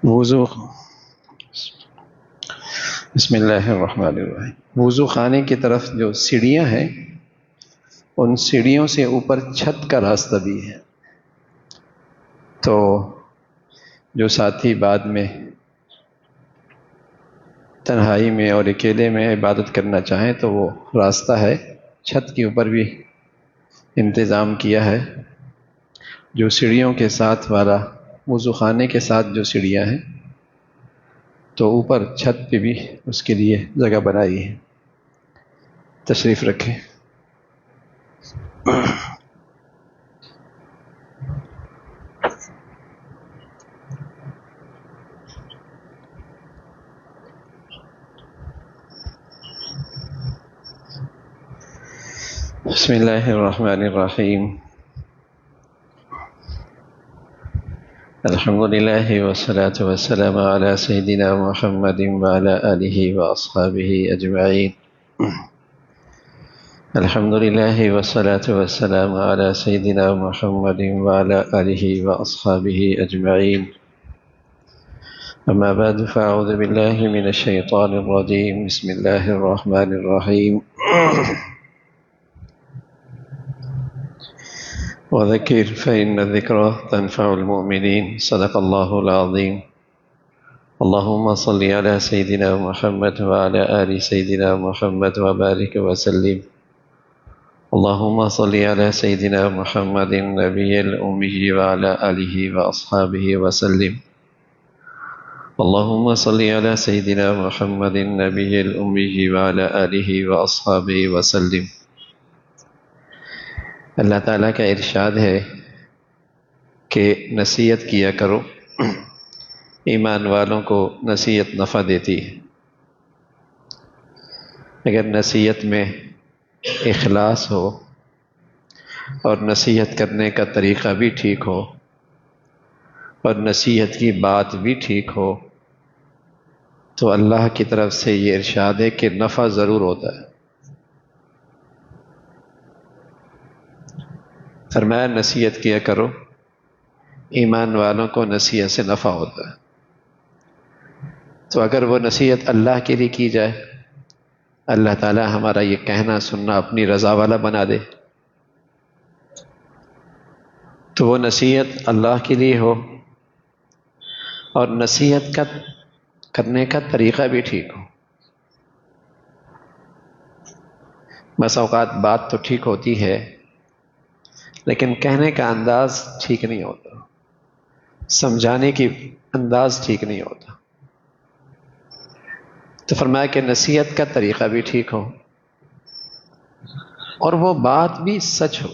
وضو بسم اللہ الرحمن الرحیم۔ وضو خانے کی طرف جو سیڑھیاں ہیں، ان سیڑھیوں سے اوپر چھت کا راستہ بھی ہے، تو جو ساتھی بعد میں تنہائی میں اور اکیلے میں عبادت کرنا چاہیں تو وہ راستہ ہے، چھت کے اوپر بھی انتظام کیا ہے۔ جو سیڑھیوں کے ساتھ والا وضو خانے کے ساتھ جو سیڑھیاں ہیں، تو اوپر چھت پہ بھی اس کے لیے جگہ بنائی ہے۔ تشریف رکھیں۔ بسم اللہ الرحمن الرحیم۔ الحمد للہ والصلاة والسلام علی سیدنا محمد وعلی آلہ واصحابہ اجمعین۔ الحمد للہ والصلاة والسلام علی سیدنا محمد وعلی آلہ واصحابہ اجمعین۔ اما بعد فاعوذ باللہ من الشیطان الرجیم۔ بسم اللہ الرحمن الرحیم۔ وذکر فإن الذکرى تنفع المؤمنین۔ صدق اللہ العظیم۔ اللہم صل علی سیدنا محمد وعلی آل سیدنا محمد وبارک وسلم۔ اللہم صل علی سیدنا محمد النبی الأمی وعلی آلہ واصحابہ وسلم۔ اللہم صل علی سیدنا محمد النبی الأمی وعلی آلہ واصحابہ وسلم۔ اللہ تعالیٰ کا ارشاد ہے کہ نصیحت کیا کرو، ایمان والوں کو نصیحت نفع دیتی ہے۔ اگر نصیحت میں اخلاص ہو اور نصیحت کرنے کا طریقہ بھی ٹھیک ہو اور نصیحت کی بات بھی ٹھیک ہو، تو اللہ کی طرف سے یہ ارشاد ہے کہ نفع ضرور ہوتا ہے۔ فرمایا نصیحت کیا کرو، ایمان والوں کو نصیحت سے نفع ہوتا ہے۔ تو اگر وہ نصیحت اللہ کے لیے کی جائے، اللہ تعالیٰ ہمارا یہ کہنا سننا اپنی رضا والا بنا دے، تو وہ نصیحت اللہ کے لیے ہو اور نصیحت کرنے کا طریقہ بھی ٹھیک ہو۔ بس اوقات بات تو ٹھیک ہوتی ہے لیکن کہنے کا انداز ٹھیک نہیں ہوتا، سمجھانے کی انداز ٹھیک نہیں ہوتا۔ تو فرمایا کہ نصیحت کا طریقہ بھی ٹھیک ہو اور وہ بات بھی سچ ہو،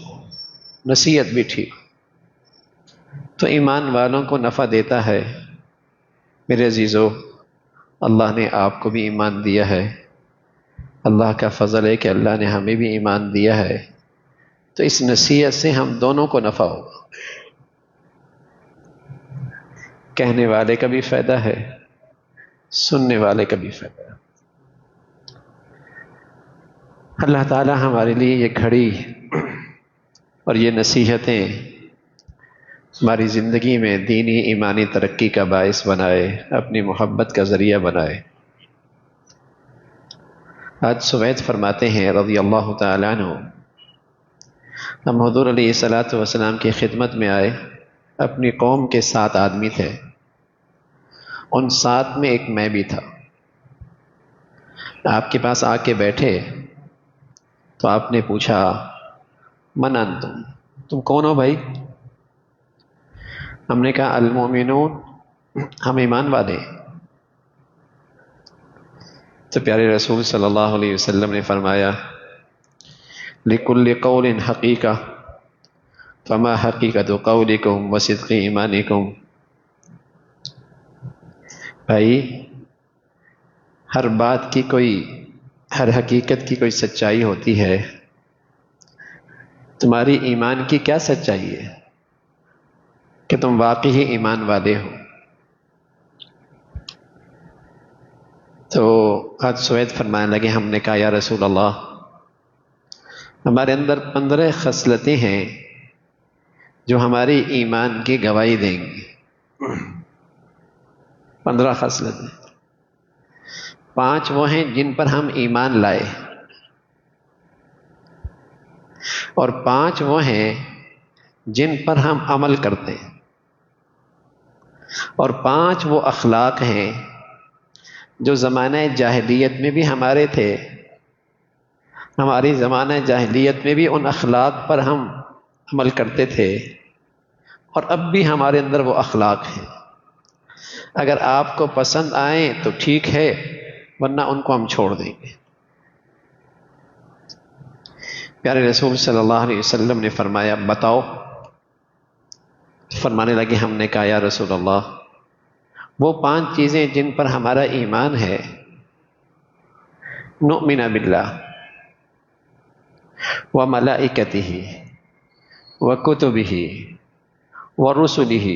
نصیحت بھی ٹھیک ہو، تو ایمان والوں کو نفع دیتا ہے۔ میرے عزیزو، اللہ نے آپ کو بھی ایمان دیا ہے، اللہ کا فضل ہے کہ اللہ نے ہمیں بھی ایمان دیا ہے، تو اس نصیحت سے ہم دونوں کو نفع ہوگا۔ کہنے والے کا بھی فائدہ ہے، سننے والے کا بھی فائدہ ہے۔ اللہ تعالی ہمارے لیے یہ گھڑی اور یہ نصیحتیں ہماری زندگی میں دینی ایمانی ترقی کا باعث بنائے، اپنی محبت کا ذریعہ بنائے۔ آج سوید فرماتے ہیں رضی اللہ تعالیٰ عنہ، ہم حضور علیہ الصلاۃ والسلام کی خدمت میں آئے، اپنی قوم کے 7 آدمی تھے، ان 7 میں ایک میں بھی تھا۔ آپ کے پاس آ کے بیٹھے تو آپ نے پوچھا من انتم، تم کون ہو بھائی؟ ہم نے کہا المؤمنون، ہم ایمان والے۔ تو پیارے رسول صلی اللہ علیہ وسلم نے فرمایا لِكُلِّ قَوْلٍ حَقِيقَةٌ فَمَا حَقِيقَةُ قَوْلِكُمْ وَصِدْقِ ایمانکم۔ بھائی، ہر بات کی ہر حقیقت کی کوئی سچائی ہوتی ہے، تمہاری ایمان کی کیا سچائی ہے کہ تم واقعی ایمان والے ہو؟ تو آج سوید فرمانے لگے، ہم نے کہا یا رسول اللہ، ہمارے اندر 15 خصلتیں ہیں جو ہماری ایمان کی گواہی دیں گی۔ 15 خصلتیں. 5 وہ ہیں جن پر ہم ایمان لائے، اور 5 وہ ہیں جن پر ہم عمل کرتے ہیں، اور 5 وہ اخلاق ہیں جو زمانہ جاہلیت میں بھی ہمارے تھے. ہماری زمانہ جاہلیت میں بھی ان اخلاق پر ہم عمل کرتے تھے، اور اب بھی ہمارے اندر وہ اخلاق ہیں. اگر آپ کو پسند آئیں تو ٹھیک ہے، ورنہ ان کو ہم چھوڑ دیں گے. پیارے رسول صلی اللہ علیہ وسلم نے فرمایا بتاؤ. فرمانے لگے ہم نے کہا یا رسول اللہ وہ 5 چیزیں جن پر ہمارا ایمان ہے. نؤمن باللہ وملائکتہ وکتبہ ورسلہ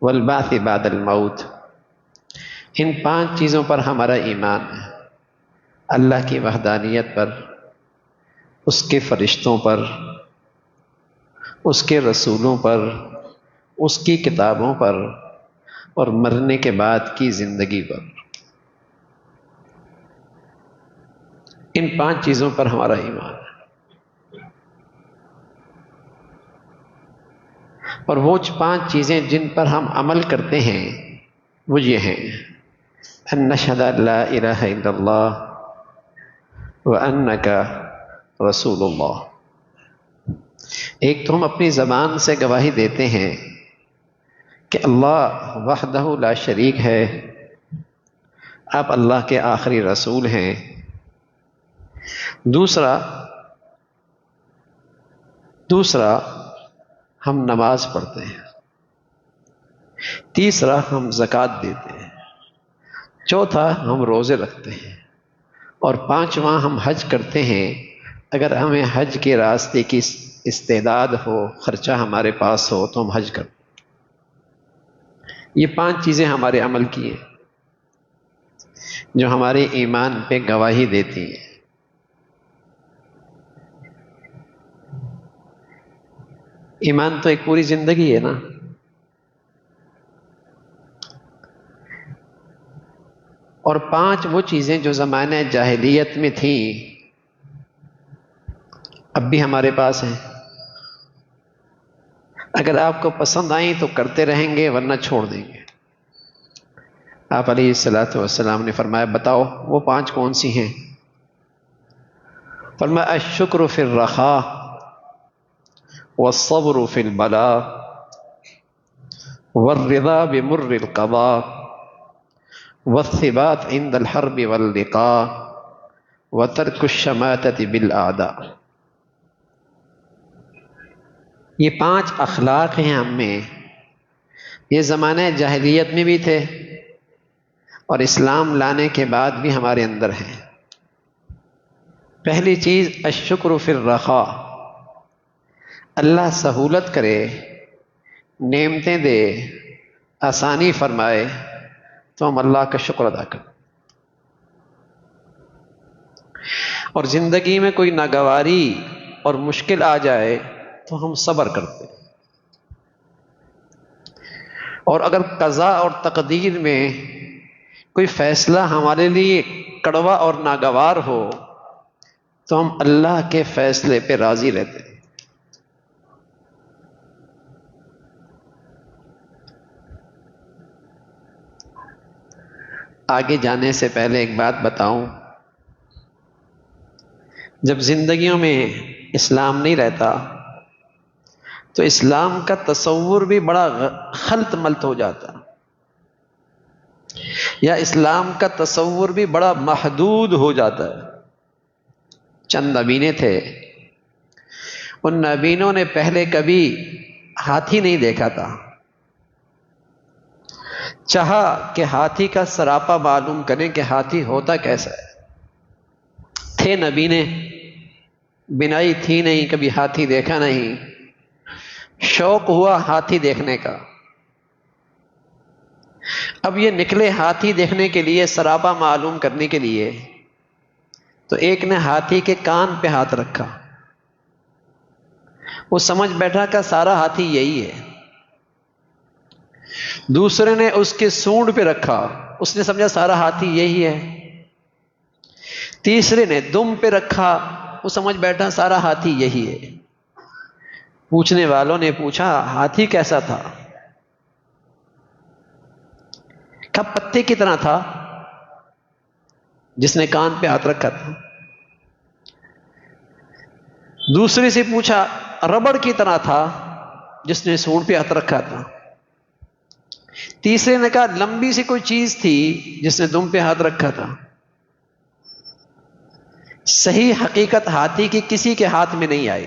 والبعث بعد الموت. ان 5 چیزوں پر ہمارا ایمان ہے. اللہ کی وحدانیت پر، اس کے فرشتوں پر، اس کے رسولوں پر، اس کی کتابوں پر، اور مرنے کے بعد کی زندگی پر. ان 5 چیزوں پر ہمارا ایمان ہے. اور وہ 5 چیزیں جن پر ہم عمل کرتے ہیں وہ یہ ہیں: ان نشہد ان لا الہ الا اللہ وانک رسول اللہ. ایک تو ہم اپنی زبان سے گواہی دیتے ہیں کہ اللہ وحدہ لا شریک ہے، آپ اللہ کے آخری رسول ہیں. دوسرا ہم نماز پڑھتے ہیں. تیسرا ہم زکوٰۃ دیتے ہیں. چوتھا ہم روزے رکھتے ہیں. اور 5واں ہم حج کرتے ہیں اگر ہمیں حج کے راستے کی استعداد ہو، خرچہ ہمارے پاس ہو تو ہم حج کرتے ہیں. یہ 5 چیزیں ہمارے عمل کی ہیں جو ہمارے ایمان پہ گواہی دیتی ہیں. ایمان تو ایک پوری زندگی ہے نا. اور 5 وہ چیزیں جو زمانہ جاہلیت میں تھیں اب بھی ہمارے پاس ہیں. اگر آپ کو پسند آئیں تو کرتے رہیں گے، ورنہ چھوڑ دیں گے. آپ علیہ الصلوۃ والسلام نے فرمایا بتاؤ وہ 5 کون سی ہیں؟ فرمایا الشکر فی الرخاء والصبر فی البلاء والرضا بمر القضاء والثبات عند الحرب واللقاء وترک الشماتة بالاعداء. یہ 5 اخلاق ہیں ہم میں. یہ زمانہ جاہلیت میں بھی تھے اور اسلام لانے کے بعد بھی ہمارے اندر ہیں. پہلی چیز الشکر فی الرخاء. اللہ سہولت کرے، نعمتیں دے، آسانی فرمائے تو ہم اللہ کا شکر ادا کریں. اور زندگی میں کوئی ناگواری اور مشکل آ جائے تو ہم صبر کرتے ہیں. اور اگر قضاء اور تقدیر میں کوئی فیصلہ ہمارے لیے کڑوا اور ناگوار ہو تو ہم اللہ کے فیصلے پہ راضی رہتے ہیں. آگے جانے سے پہلے ایک بات بتاؤں. جب زندگیوں میں اسلام نہیں رہتا تو اسلام کا تصور بھی بڑا خلط ملط ہو جاتا، یا اسلام کا تصور بھی بڑا محدود ہو جاتا ہے. چند نبینے تھے، ان نبینوں نے پہلے کبھی ہاتھی نہیں دیکھا تھا. چاہا کہ ہاتھی کا سراپا معلوم کریں کہ ہاتھی ہوتا کیسا ہے. تھے نبینے، بنائی تھی نہیں، کبھی ہاتھی دیکھا نہیں. شوق ہوا ہاتھی دیکھنے کا. اب یہ نکلے ہاتھی دیکھنے کے لیے، سراپا معلوم کرنے کے لیے. تو ایک نے ہاتھی کے کان پہ ہاتھ رکھا. وہ سمجھ بیٹھا کہ سارا ہاتھی یہی ہے. دوسرے نے اس کے سونڈ پہ رکھا، اس نے سمجھا سارا ہاتھی یہی ہے۔ تیسرے نے دم پہ رکھا، وہ سمجھ بیٹھا سارا ہاتھی یہی ہے۔ پوچھنے والوں نے پوچھا ہاتھی کیسا تھا؟ کب پتے کی طرح تھا جس نے کان پہ ہاتھ رکھا تھا۔ دوسرے سے پوچھا ربڑ کی طرح تھا جس نے سونڈ پہ ہاتھ رکھا تھا۔ تیسرے نے کہا لمبی سی کوئی چیز تھی جس نے دم پہ ہاتھ رکھا تھا۔ صحیح حقیقت ہاتھی کی کسی کے ہاتھ میں نہیں آئی۔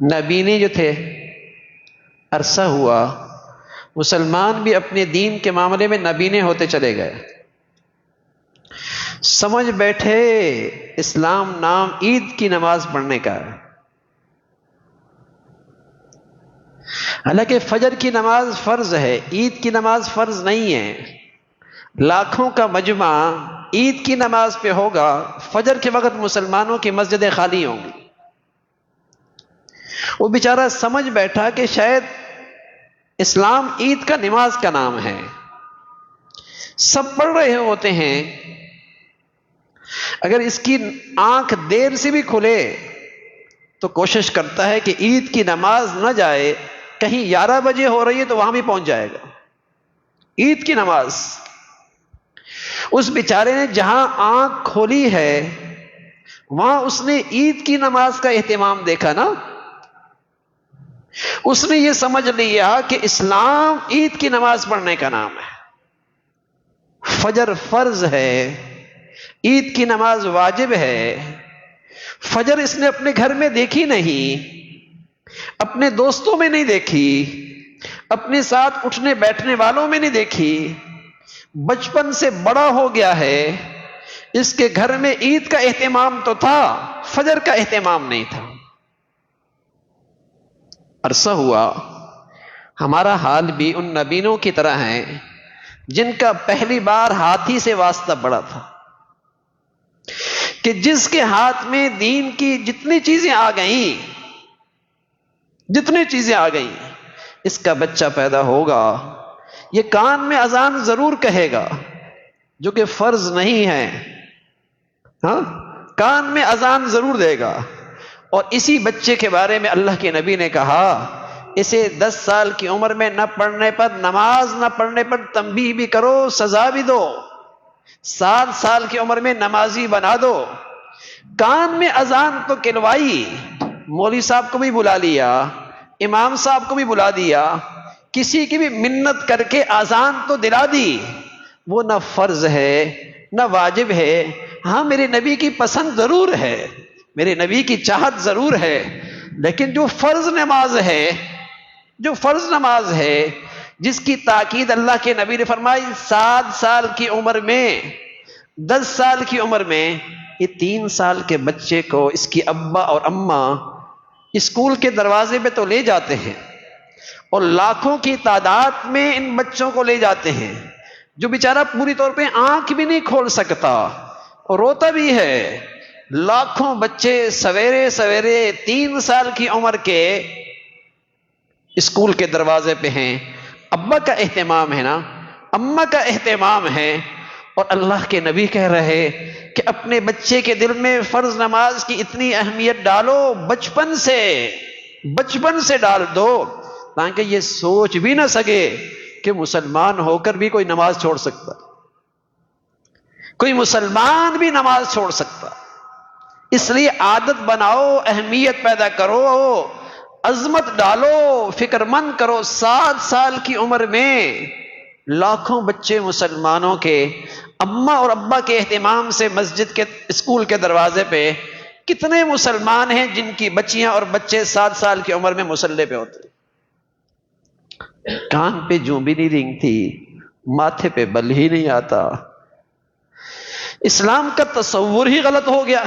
نبینے جو تھے، عرصہ ہوا مسلمان بھی اپنے دین کے معاملے میں نبینے ہوتے چلے گئے، سمجھ بیٹھے اسلام نام عید کی نماز پڑھنے کا ہے۔ حالانکہ فجر کی نماز فرض ہے، عید کی نماز فرض نہیں ہے۔ لاکھوں کا مجمع عید کی نماز پہ ہوگا، فجر کے وقت مسلمانوں کی مسجدیں خالی ہوں گی۔ وہ بیچارہ سمجھ بیٹھا کہ شاید اسلام عید کا نماز کا نام ہے، سب پڑھ رہے ہوتے ہیں۔ اگر اس کی آنکھ دیر سے بھی کھلے تو کوشش کرتا ہے کہ عید کی نماز نہ جائے، کہیں 11 بجے ہو رہی ہے تو وہاں بھی پہنچ جائے گا۔ عید کی نماز اس بیچارے نے جہاں آنکھ کھولی ہے وہاں اس نے عید کی نماز کا اہتمام دیکھا نا، اس نے یہ سمجھ لیا کہ اسلام عید کی نماز پڑھنے کا نام ہے۔ فجر فرض ہے، عید کی نماز واجب ہے۔ فجر اس نے اپنے گھر میں دیکھی نہیں، اپنے دوستوں میں نہیں دیکھی، اپنے ساتھ اٹھنے بیٹھنے والوں میں نہیں دیکھی۔ بچپن سے بڑا ہو گیا ہے، اس کے گھر میں عید کا اہتمام تو تھا، فجر کا اہتمام نہیں تھا۔ عرصہ ہوا ہمارا حال بھی ان نبیوں کی طرح ہے جن کا پہلی بار ہاتھی سے واسطہ پڑا تھا، کہ جس کے ہاتھ میں دین کی جتنی چیزیں آ گئیں، اس کا بچہ پیدا ہوگا، یہ کان میں اذان ضرور کہے گا جو کہ فرض نہیں ہے، ہاں کان میں اذان ضرور دے گا۔ اور اسی بچے کے بارے میں اللہ کے نبی نے کہا اسے 10 سال کی عمر میں نہ پڑھنے پر، نماز نہ پڑھنے پر تنبیہ بھی کرو، سزا بھی دو، 7 سال کی عمر میں نمازی بنا دو۔ کان میں اذان تو کلوائی، مولوی صاحب کو بھی بلا لیا، امام صاحب کو بھی بلا دیا، کسی کی بھی منت کر کے اذان تو دلا دی، وہ نہ فرض ہے نہ واجب ہے۔ ہاں میرے نبی کی پسند ضرور ہے، میرے نبی کی چاہت ضرور ہے، لیکن جو فرض نماز ہے جس کی تاکید اللہ کے نبی نے فرمائی 7 سال کی عمر میں، 10 سال کی عمر میں، یہ 3 سال کے بچے کو اس کی ابا اور اماں اسکول کے دروازے پہ تو لے جاتے ہیں، اور لاکھوں کی تعداد میں ان بچوں کو لے جاتے ہیں، جو بیچارہ پوری طور پہ آنکھ بھی نہیں کھول سکتا اور روتا بھی ہے۔ لاکھوں بچے سویرے سویرے 3 سال کی عمر کے اسکول کے دروازے پہ ہیں، ابا کا اہتمام ہے نا، اماں کا اہتمام ہے، اور اللہ کے نبی کہہ رہے کہ اپنے بچے کے دل میں فرض نماز کی اتنی اہمیت ڈالو، بچپن سے ڈال دو، تاکہ یہ سوچ بھی نہ سکے کہ مسلمان ہو کر بھی کوئی نماز چھوڑ سکتا، کوئی مسلمان بھی نماز چھوڑ سکتا۔ اس لیے عادت بناؤ، اہمیت پیدا کرو، عظمت ڈالو، فکر مند کرو۔ 7 سال کی عمر میں لاکھوں بچے مسلمانوں کے اماں اور ابا کے اہتمام سے مسجد کے اسکول کے دروازے پہ، کتنے مسلمان ہیں جن کی بچیاں اور بچے 7 سال کی عمر میں مصلی پہ ہوتے، کان پہ جوں بھی نہیں رینگتی، ماتھے پہ بل ہی نہیں آتا۔ اسلام کا تصور ہی غلط ہو گیا،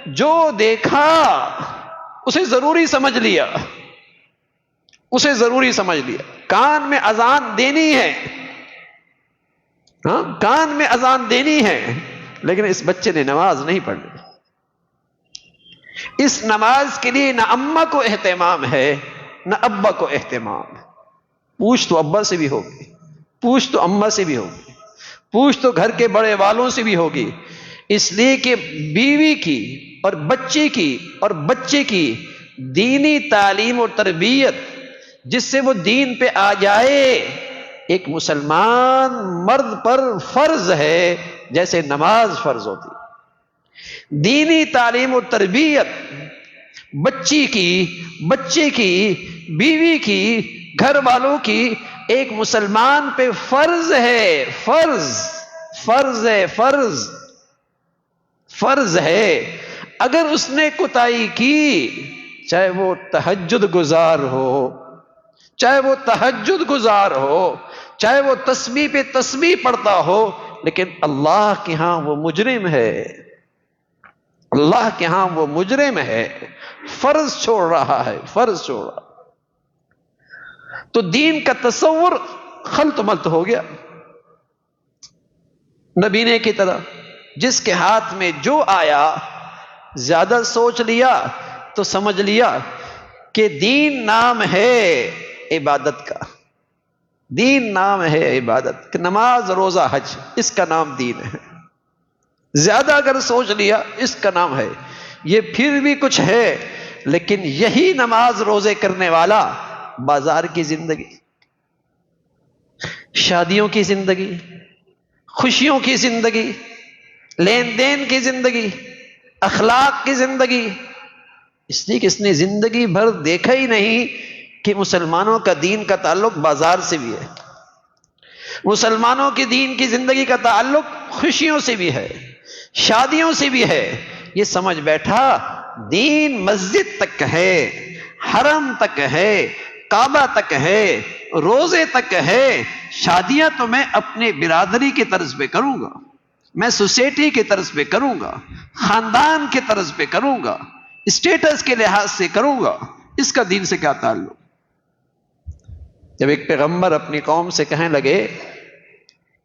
جو دیکھا اسے ضروری سمجھ لیا، کان میں اذان دینی ہے، ہاں کان میں اذان دینی ہے، لیکن اس بچے نے نماز نہیں پڑھنی۔ اس نماز کے لیے نہ اماں کو اہتمام ہے نہ ابا کو اہتمام ہے۔ پوچھ تو ابا سے بھی ہوگی، پوچھ تو اماں سے بھی ہوگی، پوچھ تو گھر کے بڑے والوں سے بھی ہوگی، اس لیے کہ بیوی کی اور بچے کی اور بچے کی دینی تعلیم و تربیت جس سے وہ دین پہ آ جائے ایک مسلمان مرد پر فرض ہے، جیسے نماز فرض ہوتی۔ دینی تعلیم و تربیت بچی کی، بچے کی، بیوی کی، گھر والوں کی ایک مسلمان پہ فرض ہے، فرض فرض ہے، فرض فرض ہے۔ اگر اس نے کوتاہی کی، چاہے وہ تہجد گزار ہو، چاہے وہ تہجد گزار ہو، چاہے وہ تسبیح پہ تسبیح پڑھتا ہو، لیکن اللہ کے ہاں وہ مجرم ہے، اللہ کے ہاں وہ مجرم ہے، فرض چھوڑ رہا ہے، فرض چھوڑ رہا۔ تو دین کا تصور خلط ملط ہو گیا نبینے کی طرح، جس کے ہاتھ میں جو آیا زیادہ سوچ لیا تو سمجھ لیا کہ دین نام ہے عبادت کا، دین نام ہے عبادت کہ نماز روزہ حج، اس کا نام دین ہے۔ زیادہ اگر سوچ لیا اس کا نام ہے، یہ پھر بھی کچھ ہے، لیکن یہی نماز روزے کرنے والا بازار کی زندگی، شادیوں کی زندگی، خوشیوں کی زندگی، لین دین کی زندگی، اخلاق کی زندگی، اس لیے کہ اس نے زندگی بھر دیکھا ہی نہیں کہ مسلمانوں کا دین کا تعلق بازار سے بھی ہے، مسلمانوں کی دین کی زندگی کا تعلق خوشیوں سے بھی ہے، شادیوں سے بھی ہے۔ یہ سمجھ بیٹھا دین مسجد تک ہے، حرم تک ہے، کعبہ تک ہے، روزے تک ہے، شادیاں تو میں اپنے برادری کی طرز پہ کروں گا، میں سوسائٹی کی طرز پہ کروں گا، خاندان کی طرز پہ کروں گا، اسٹیٹس کے لحاظ سے کروں گا، اس کا دین سے کیا تعلق؟ جب ایک پیغمبر اپنی قوم سے کہنے لگے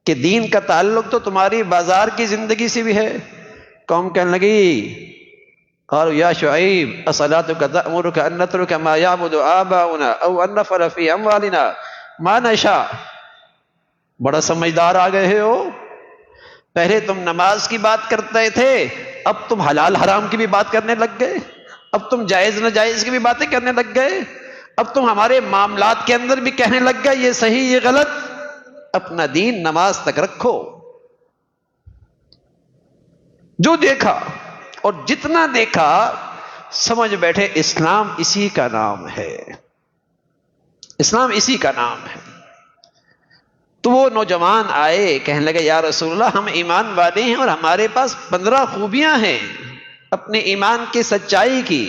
کہ دین کا تعلق تو تمہاری بازار کی زندگی سے بھی ہے، قوم کہنے لگی قالوا یا شعیب اصلاتک تأمرک ان نترک ما یعبد آباؤنا او ان نفعل فی اموالنا ما نشاء۔ بڑا سمجھدار آ گئے ہو، پہلے تم نماز کی بات کرتے تھے، اب تم حلال حرام کی بھی بات کرنے لگ گئے، اب تم جائز ناجائز کی بھی باتیں کرنے لگ گئے، اب تم ہمارے معاملات کے اندر بھی کہنے لگ گئے یہ صحیح یہ غلط۔ اپنا دین نماز تک رکھو۔ جو دیکھا اور جتنا دیکھا سمجھ بیٹھے اسلام اسی کا نام ہے، اسلام اسی کا نام ہے۔ تو وہ نوجوان آئے کہنے لگے یا رسول اللہ ہم ایمان والے ہیں اور ہمارے پاس 15 خوبیاں ہیں اپنے ایمان کی سچائی کی،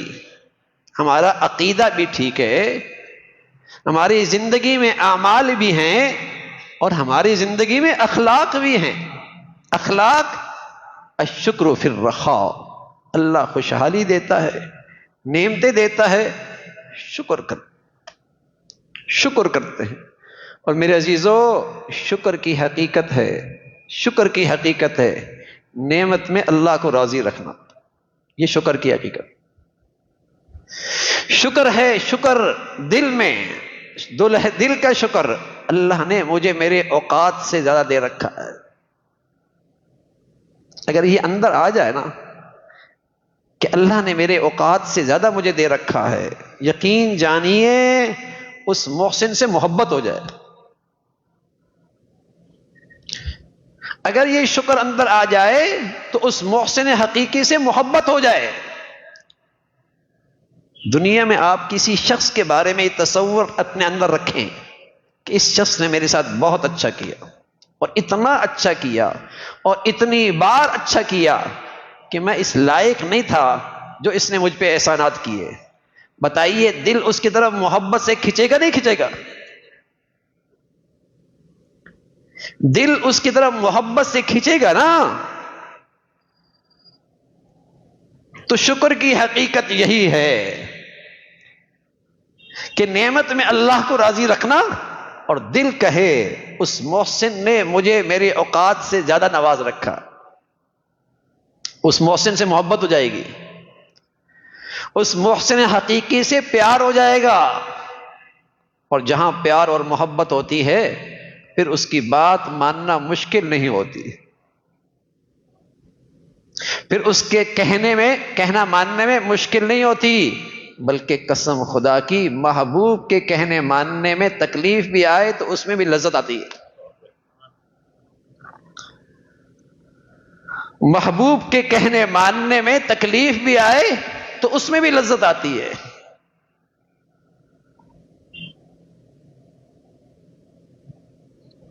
ہمارا عقیدہ بھی ٹھیک ہے، ہماری زندگی میں اعمال بھی ہیں اور ہماری زندگی میں اخلاق بھی ہیں۔ اخلاق الشکر فی الرخاء، اللہ خوشحالی دیتا ہے، نعمتیں دیتا ہے، شکر کرتے ہیں۔ اور میرے عزیزو شکر کی حقیقت ہے، شکر کی حقیقت ہے نعمت میں اللہ کو راضی رکھنا، یہ شکر کی حقیقت۔ شکر ہے، شکر دل میں، دل کا شکر، اللہ نے مجھے میرے اوقات سے زیادہ دے رکھا ہے۔ اگر یہ اندر آ جائے نا کہ اللہ نے میرے اوقات سے زیادہ مجھے دے رکھا ہے، یقین جانیے اس محسن سے محبت ہو جائے۔ اگر یہ شکر اندر آ جائے تو اس محسن حقیقی سے محبت ہو جائے۔ دنیا میں آپ کسی شخص کے بارے میں یہ تصور اپنے اندر رکھیں کہ اس شخص نے میرے ساتھ بہت اچھا کیا اور اتنا اچھا کیا اور اتنی بار اچھا کیا کہ میں اس لائق نہیں تھا جو اس نے مجھ پہ احسانات کیے۔ بتائیے دل اس کی طرف محبت سے کھنچے گا نہیں کھنچے گا؟ دل اس کی طرف محبت سے کھنچے گا نا۔ تو شکر کی حقیقت یہی ہے کہ نعمت میں اللہ کو راضی رکھنا اور دل کہے اس محسن نے مجھے میرے اوقات سے زیادہ نواز رکھا، اس محسن سے محبت ہو جائے گی، اس محسن حقیقی سے پیار ہو جائے گا اور جہاں پیار اور محبت ہوتی ہے پھر اس کی بات ماننا مشکل نہیں ہوتی، پھر اس کے کہنا ماننے میں مشکل نہیں ہوتی، بلکہ قسم خدا کی محبوب کے کہنے ماننے میں تکلیف بھی آئے تو اس میں بھی لذت آتی ہے، محبوب کے کہنے ماننے میں تکلیف بھی آئے تو اس میں بھی لذت آتی ہے۔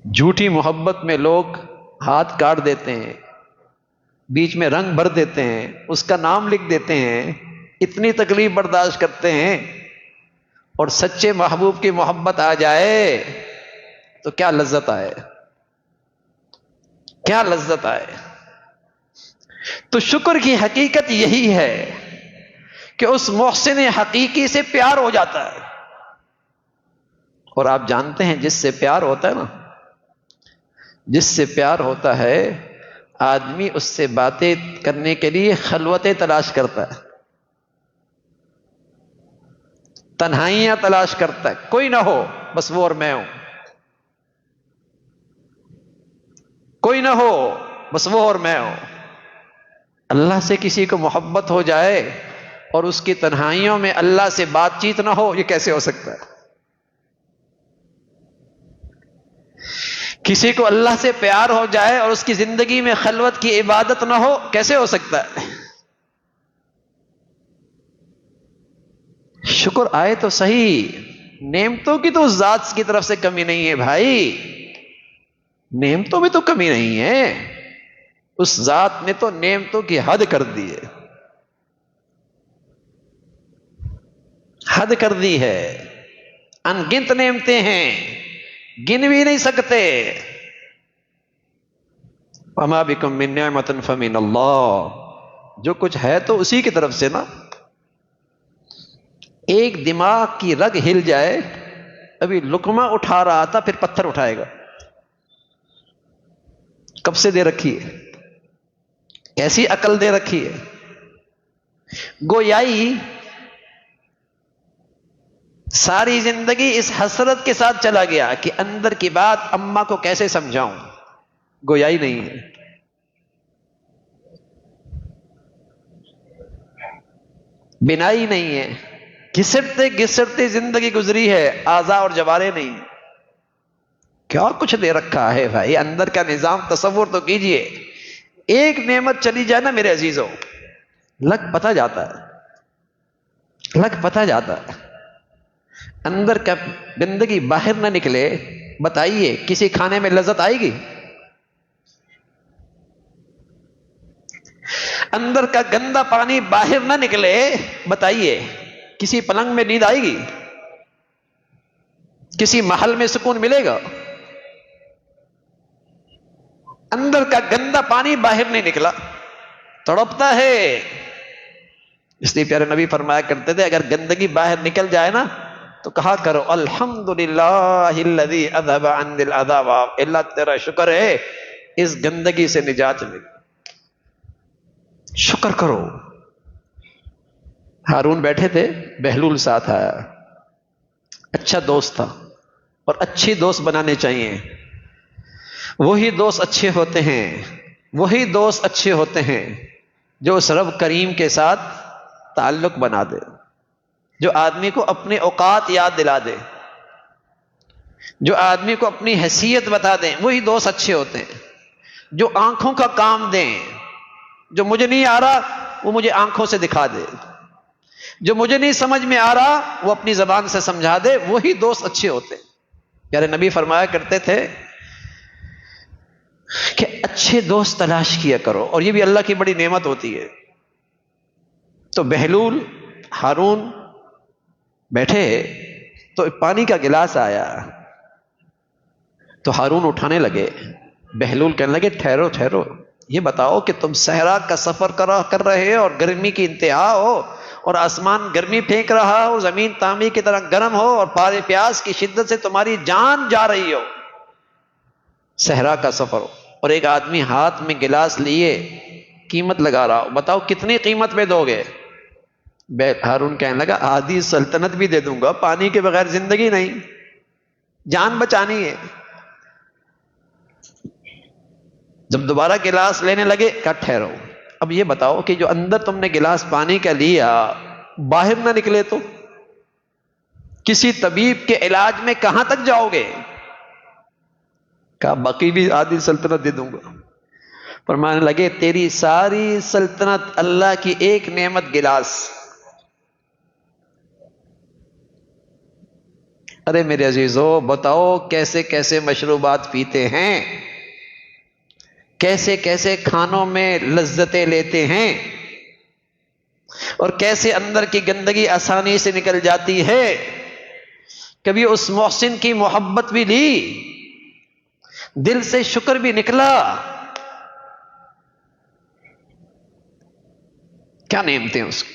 جھوٹی محبت میں لوگ ہاتھ کاٹ دیتے ہیں، بیچ میں رنگ بھر دیتے ہیں، اس کا نام لکھ دیتے ہیں، اتنی تکلیف برداشت کرتے ہیں، اور سچے محبوب کی محبت آ جائے تو کیا لذت آئے، کیا لذت آئے۔ تو شکر کی حقیقت یہی ہے کہ اس محسن حقیقی سے پیار ہو جاتا ہے، اور آپ جانتے ہیں جس سے پیار ہوتا ہے نا، جس سے پیار ہوتا ہے آدمی اس سے باتیں کرنے کے لیے خلوتیں تلاش کرتا ہے، تنہائیاں تلاش کرتا ہے، کوئی نہ ہو بس وہ اور میں ہوں، کوئی نہ ہو بس وہ اور میں ہوں۔ اللہ سے کسی کو محبت ہو جائے اور اس کی تنہائیوں میں اللہ سے بات چیت نہ ہو، یہ کیسے ہو سکتا ہے؟ کسی کو اللہ سے پیار ہو جائے اور اس کی زندگی میں خلوت کی عبادت نہ ہو، کیسے ہو سکتا ہے؟ شکر آئے تو صحیح، نعمتوں کی تو اس ذات کی طرف سے کمی نہیں ہے بھائی، نعمتوں میں تو کمی نہیں ہے، اس ذات نے تو نعمتوں کی حد کر دی ہے، حد کر دی ہے، ان گنت نعمتیں ہیں، گن بھی نہیں سکتے۔ وما بکم من نعمت فمن اللہ، جو کچھ ہے تو اسی کی طرف سے نا۔ ایک دماغ کی رگ ہل جائے، ابھی لقمہ اٹھا رہا تھا پھر پتھر اٹھائے گا، کب سے دے رکھی ہے، ایسی عقل دے رکھی ہے۔ گویائی ساری زندگی اس حسرت کے ساتھ چلا گیا کہ اندر کی بات اماں کو کیسے سمجھاؤں، گویائی نہیں ہے۔ بنائی نہیں ہے، گھسٹتے گھسٹتے زندگی گزری ہے، اعضاء اور جوارے نہیں۔ کیا کچھ دے رکھا ہے بھائی، اندر کا نظام تصور تو کیجئے۔ ایک نعمت چلی جائے نا میرے عزیزوں، لگ پتہ جاتا ہے، لگ پتہ جاتا ہے، اندر کا گندگی باہر نہ نکلے، بتائیے کسی کھانے میں لذت آئے گی؟ اندر کا گندا پانی باہر نہ نکلے، بتائیے کسی پلنگ میں نیند آئے گی؟ کسی محل میں سکون ملے گا؟ اندر کا گندا پانی باہر نہیں نکلا، تڑپتا ہے۔ اس لیے پیارے نبی فرمایا کرتے تھے اگر گندگی باہر نکل جائے نا تو کہا کرو الحمدللہ الذی اذھب عنی العذاب، اللہ تیرا شکر ہے اس گندگی سے نجات ملی، شکر کرو۔ ہارون بیٹھے تھے، بہلول ساتھ آیا، اچھا دوست تھا، اور اچھی دوست بنانے چاہیے، وہی دوست اچھے ہوتے ہیں، وہی دوست اچھے ہوتے ہیں جو اس رب کریم کے ساتھ تعلق بنا دے، جو آدمی کو اپنے اوقات یاد دلا دے، جو آدمی کو اپنی حیثیت بتا دیں، وہی دوست اچھے ہوتے ہیں، جو آنکھوں کا کام دیں، جو مجھے نہیں آ رہا وہ مجھے آنکھوں سے دکھا دے، جو مجھے نہیں سمجھ میں آ رہا وہ اپنی زبان سے سمجھا دے، وہی دوست اچھے ہوتے ہیں۔ پیارے نبی فرمایا کرتے تھے کہ اچھے دوست تلاش کیا کرو، اور یہ بھی اللہ کی بڑی نعمت ہوتی ہے۔ تو بہلول ہارون بیٹھے تو پانی کا گلاس آیا تو ہارون اٹھانے لگے، بہلول کہنے لگے ٹھہرو ٹھہرو، یہ بتاؤ کہ تم صحرا کا سفر کر رہے ہو اور گرمی کی انتہا ہو اور آسمان گرمی پھینک رہا ہو اور زمین تانبے کی طرح گرم ہو اور پارے پیاس کی شدت سے تمہاری جان جا رہی ہو، صحرا کا سفر ہو، اور ایک آدمی ہاتھ میں گلاس لیے قیمت لگا رہا ہو، بتاؤ کتنی قیمت میں دو گے؟ ہارون کہنے لگا آدھی سلطنت بھی دے دوں گا، پانی کے بغیر زندگی نہیں۔ جان بچانی ہے. جب دوبارہ گلاس لینے لگے کہا ٹھہرو، اب یہ بتاؤ کہ جو اندر تم نے گلاس پانی کا لیا باہر نہ نکلے تو کسی طبیب کے علاج میں کہاں تک جاؤ گے؟ کہا باقی بھی آدھی سلطنت دے دوں گا. فرمانے لگے تیری ساری سلطنت اللہ کی ایک نعمت گلاس. ارے میرے عزیزو بتاؤ کیسے کیسے مشروبات پیتے ہیں، کیسے کیسے کھانوں میں لذتیں لیتے ہیں، اور کیسے اندر کی گندگی آسانی سے نکل جاتی ہے. کبھی اس محسن کی محبت بھی لی، دل سے شکر بھی نکلا. کیا نعمتیں اس کی.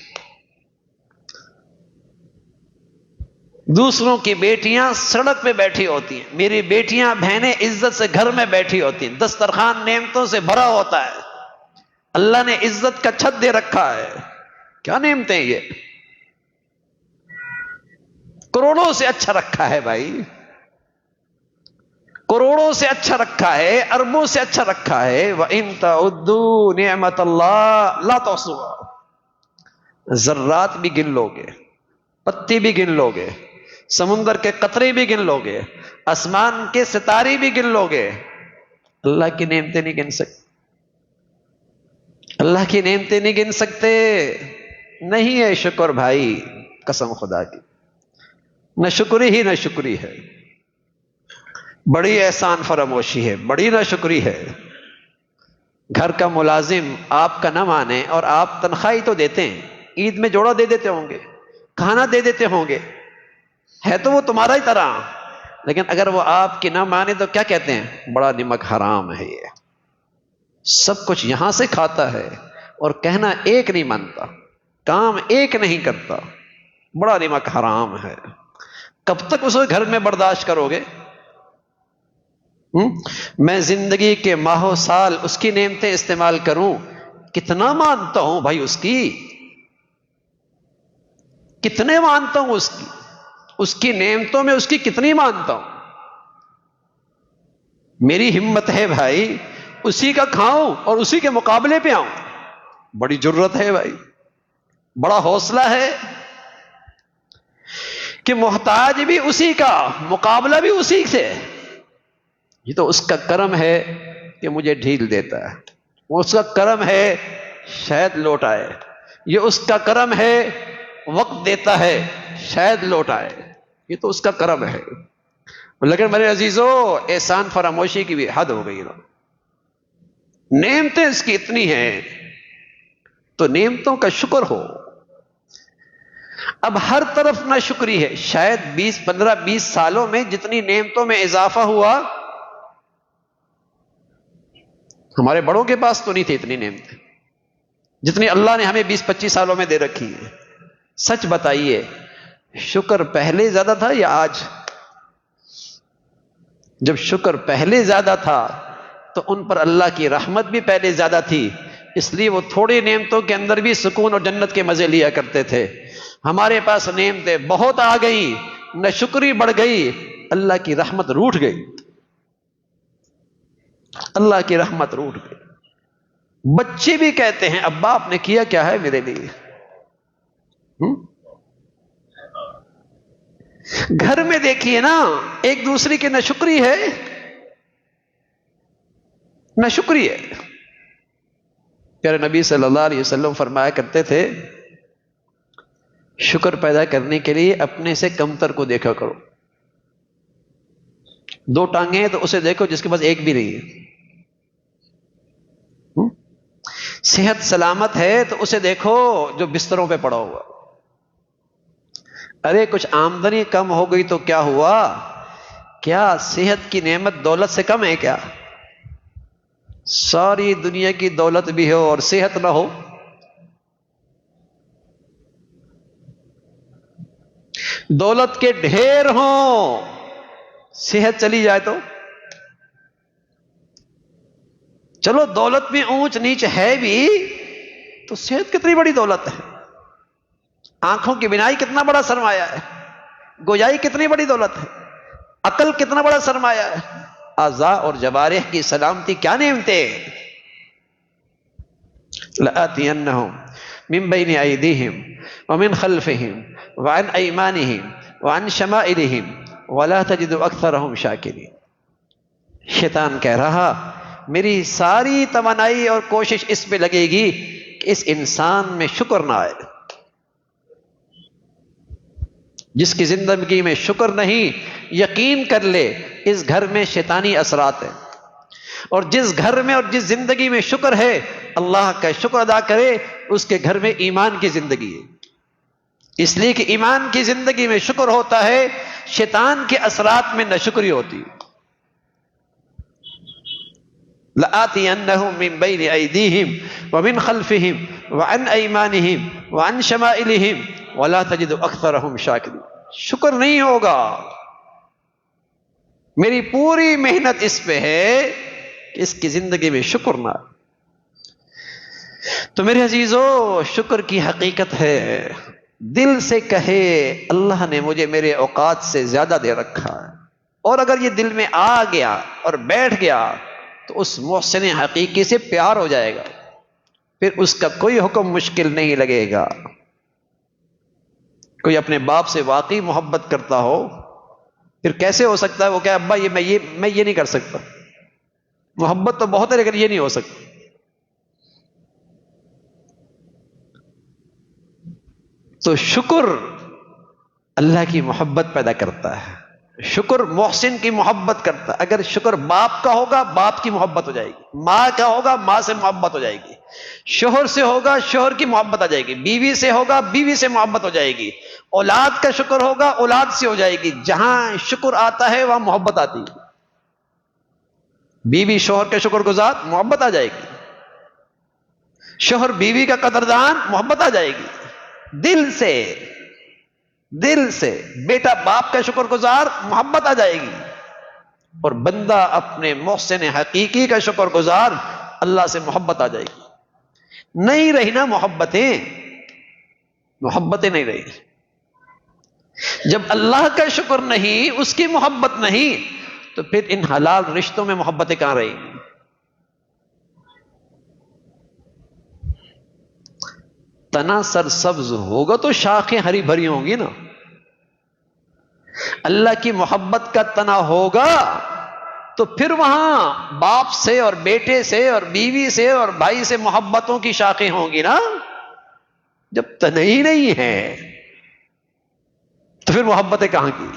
دوسروں کی بیٹیاں سڑک پہ بیٹھی ہوتی ہیں، میری بیٹیاں بہنیں عزت سے گھر میں بیٹھی ہوتی ہیں، دسترخوان نعمتوں سے بھرا ہوتا ہے، اللہ نے عزت کا چھت دے رکھا ہے. کیا نعمتیں یہ، کروڑوں سے اچھا رکھا ہے بھائی، کروڑوں سے اچھا رکھا ہے، اربوں سے اچھا رکھا ہے. وَإِن تَعُدُّوا نِعْمَتَ اللَّهِ لَا تُحْصُوهَا. ذرات بھی گن لو گے، پتی بھی گن لو گے، سمندر کے قطرے بھی گن لو گے، آسمان کے ستارے بھی گن لو گے، اللہ کی نعمتیں نہیں گن سکتے. اللہ کی نعمتیں نہیں گن سکتے. نہیں ہے شکر بھائی، قسم خدا کی، نہ شکری ہی نہ شکری ہے. بڑی احسان فراموشی ہے، بڑی نہ شکری ہے. گھر کا ملازم آپ کا نہ مانے اور آپ تنخواہی تو دیتے ہیں، عید میں جوڑا دے دیتے ہوں گے، کھانا دے دیتے ہوں گے، ہے تو وہ تمہارا ہی طرح، لیکن اگر وہ آپ کی نہ مانے تو کیا کہتے ہیں؟ بڑا نمک حرام ہے یہ، سب کچھ یہاں سے کھاتا ہے اور کہنا ایک نہیں مانتا، کام ایک نہیں کرتا، بڑا نمک حرام ہے. کب تک اسے گھر میں برداشت کرو گے؟ میں زندگی کے ماہو سال اس کی نعمتیں استعمال کروں، کتنا مانتا ہوں بھائی اس کی، کتنے مانتا ہوں اس کی نعمتوں میں اس کی کتنی مانتا ہوں. میری ہمت ہے بھائی اسی کا کھاؤں اور اسی کے مقابلے پہ آؤں. بڑی جرت ہے بھائی، بڑا حوصلہ ہے کہ محتاج بھی اسی کا، مقابلہ بھی اسی سے. یہ تو اس کا کرم ہے کہ مجھے ڈھیل دیتا ہے، وہ اس کا کرم ہے شاید لوٹ آئے، یہ اس کا کرم ہے وقت دیتا ہے شاید لوٹ آئے، یہ تو اس کا کرم ہے. لیکن میرے عزیزو احسان فراموشی کی بھی حد ہو گئی نا. نعمتیں اس کی اتنی ہیں تو نعمتوں کا شکر ہو. اب ہر طرف نہ شکری ہے. شاید 15-20 سالوں میں جتنی نعمتوں میں اضافہ ہوا ہمارے بڑوں کے پاس تو نہیں تھی اتنی نعمتیں جتنی اللہ نے ہمیں 20-25 سالوں میں دے رکھی ہے. سچ بتائیے شکر پہلے زیادہ تھا یا آج؟ جب شکر پہلے زیادہ تھا تو ان پر اللہ کی رحمت بھی پہلے زیادہ تھی، اس لیے وہ تھوڑی نعمتوں کے اندر بھی سکون اور جنت کے مزے لیا کرتے تھے. ہمارے پاس نعمتیں بہت آ گئی، نہ شکری بڑھ گئی، اللہ کی رحمت روٹھ گئی، اللہ کی رحمت روٹھ گئی. بچے بھی کہتے ہیں ابا آپ نے کیا کیا ہے میرے لیے. گھر میں دیکھیے نا ایک دوسرے کی نہ شکری ہے نہ شکری ہے. پیارے نبی صلی اللہ علیہ وسلم فرمایا کرتے تھے شکر پیدا کرنے کے لیے اپنے سے کمتر کو دیکھا کرو. 2 ٹانگیں ہیں تو اسے دیکھو جس کے پاس ایک بھی نہیں ہے. صحت سلامت ہے تو اسے دیکھو جو بستروں پہ پڑا ہوا. ارے کچھ آمدنی کم ہو گئی تو کیا ہوا؟ کیا صحت کی نعمت دولت سے کم ہے کیا؟ ساری دنیا کی دولت بھی ہو اور صحت نہ ہو. دولت کے ڈھیر ہوں صحت چلی جائے تو چلو دولت میں اونچ نیچ ہے بھی تو صحت کتنی بڑی دولت ہے. آنکھوں کی بینائی کتنا بڑا سرمایہ ہے، گویائی کتنی بڑی دولت ہے. عقل کتنا بڑا سرمایہ ہے، اعضاء اور جوارح کی سلامتی کیا نعمتیں۔ لآتینہم من بین ایدیہم ومن خلفہم وعن ایمانہم وعن شمائلہم ولا تجد اکثرہم شاکرین۔ شیطان کہہ رہا میری ساری توانائی اور کوشش اس پہ لگے گی کہ اس انسان میں شکر نہ آئے۔ جس کی زندگی میں شکر نہیں، یقین کر لے اس گھر میں شیطانی اثرات ہیں، اور جس گھر میں اور جس زندگی میں شکر ہے، اللہ کا شکر ادا کرے، اس کے گھر میں ایمان کی زندگی ہے۔ اس لیے کہ ایمان کی زندگی میں شکر ہوتا ہے، شیطان کے اثرات میں ناشکری ہوتی ہے۔ لآتینہم من بین ایدیہم ومن خلفہم وعن ایمانہم وعن شمائلہم ولا تجد اکثرہم شاکرین۔ شکر نہیں ہوگا، میری پوری محنت اس پہ ہے کہ اس کی زندگی میں شکر نہ آئے۔ تو میرے عزیزو، شکر کی حقیقت ہے دل سے کہے اللہ نے مجھے میرے اوقات سے زیادہ دے رکھا ہے، اور اگر یہ دل میں آ گیا اور بیٹھ گیا تو اس محسن حقیقی سے پیار ہو جائے گا، پھر اس کا کوئی حکم مشکل نہیں لگے گا۔ کوئی اپنے باپ سے واقعی محبت کرتا ہو، پھر کیسے ہو سکتا ہے وہ کہ ابا میں یہ نہیں کر سکتا؟ محبت تو بہت ہے لیکن یہ نہیں ہو سکتا۔ تو شکر اللہ کی محبت پیدا کرتا ہے، شکر محسن کی محبت کرتا ہے۔ اگر شکر باپ کا ہوگا باپ کی محبت ہو جائے گی، ماں کا ہوگا ماں سے محبت ہو جائے گی، شوہر سے ہوگا شوہر کی محبت آ جائے گی، بیوی سے ہوگا بیوی سے محبت ہو جائے گی، اولاد کا شکر ہوگا اولاد سے ہو جائے گی۔ جہاں شکر آتا ہے وہاں محبت آتی ہے، بیوی شوہر کا شکر گزار محبت آ جائے گی، شوہر بیوی کا قدردان محبت آ جائے گی، دل سے بیٹا باپ کا شکر گزار محبت آ جائے گی، اور بندہ اپنے محسن حقیقی کا شکر گزار اللہ سے محبت آ جائے گی۔ نہیں رہی نا محبتیں نہیں رہی۔ جب اللہ کا شکر نہیں، اس کی محبت نہیں، تو پھر ان حلال رشتوں میں محبتیں کہاں رہیں گی؟ تنا سرسبز ہوگا تو شاخیں ہری بھری ہوں گی نا۔ اللہ کی محبت کا تنا ہوگا تو پھر وہاں باپ سے اور بیٹے سے اور بیوی سے اور بھائی سے محبتوں کی شاخیں ہوں گی نا۔ جب تنا ہی نہیں ہے تو پھر محبتیں کہاں کی؟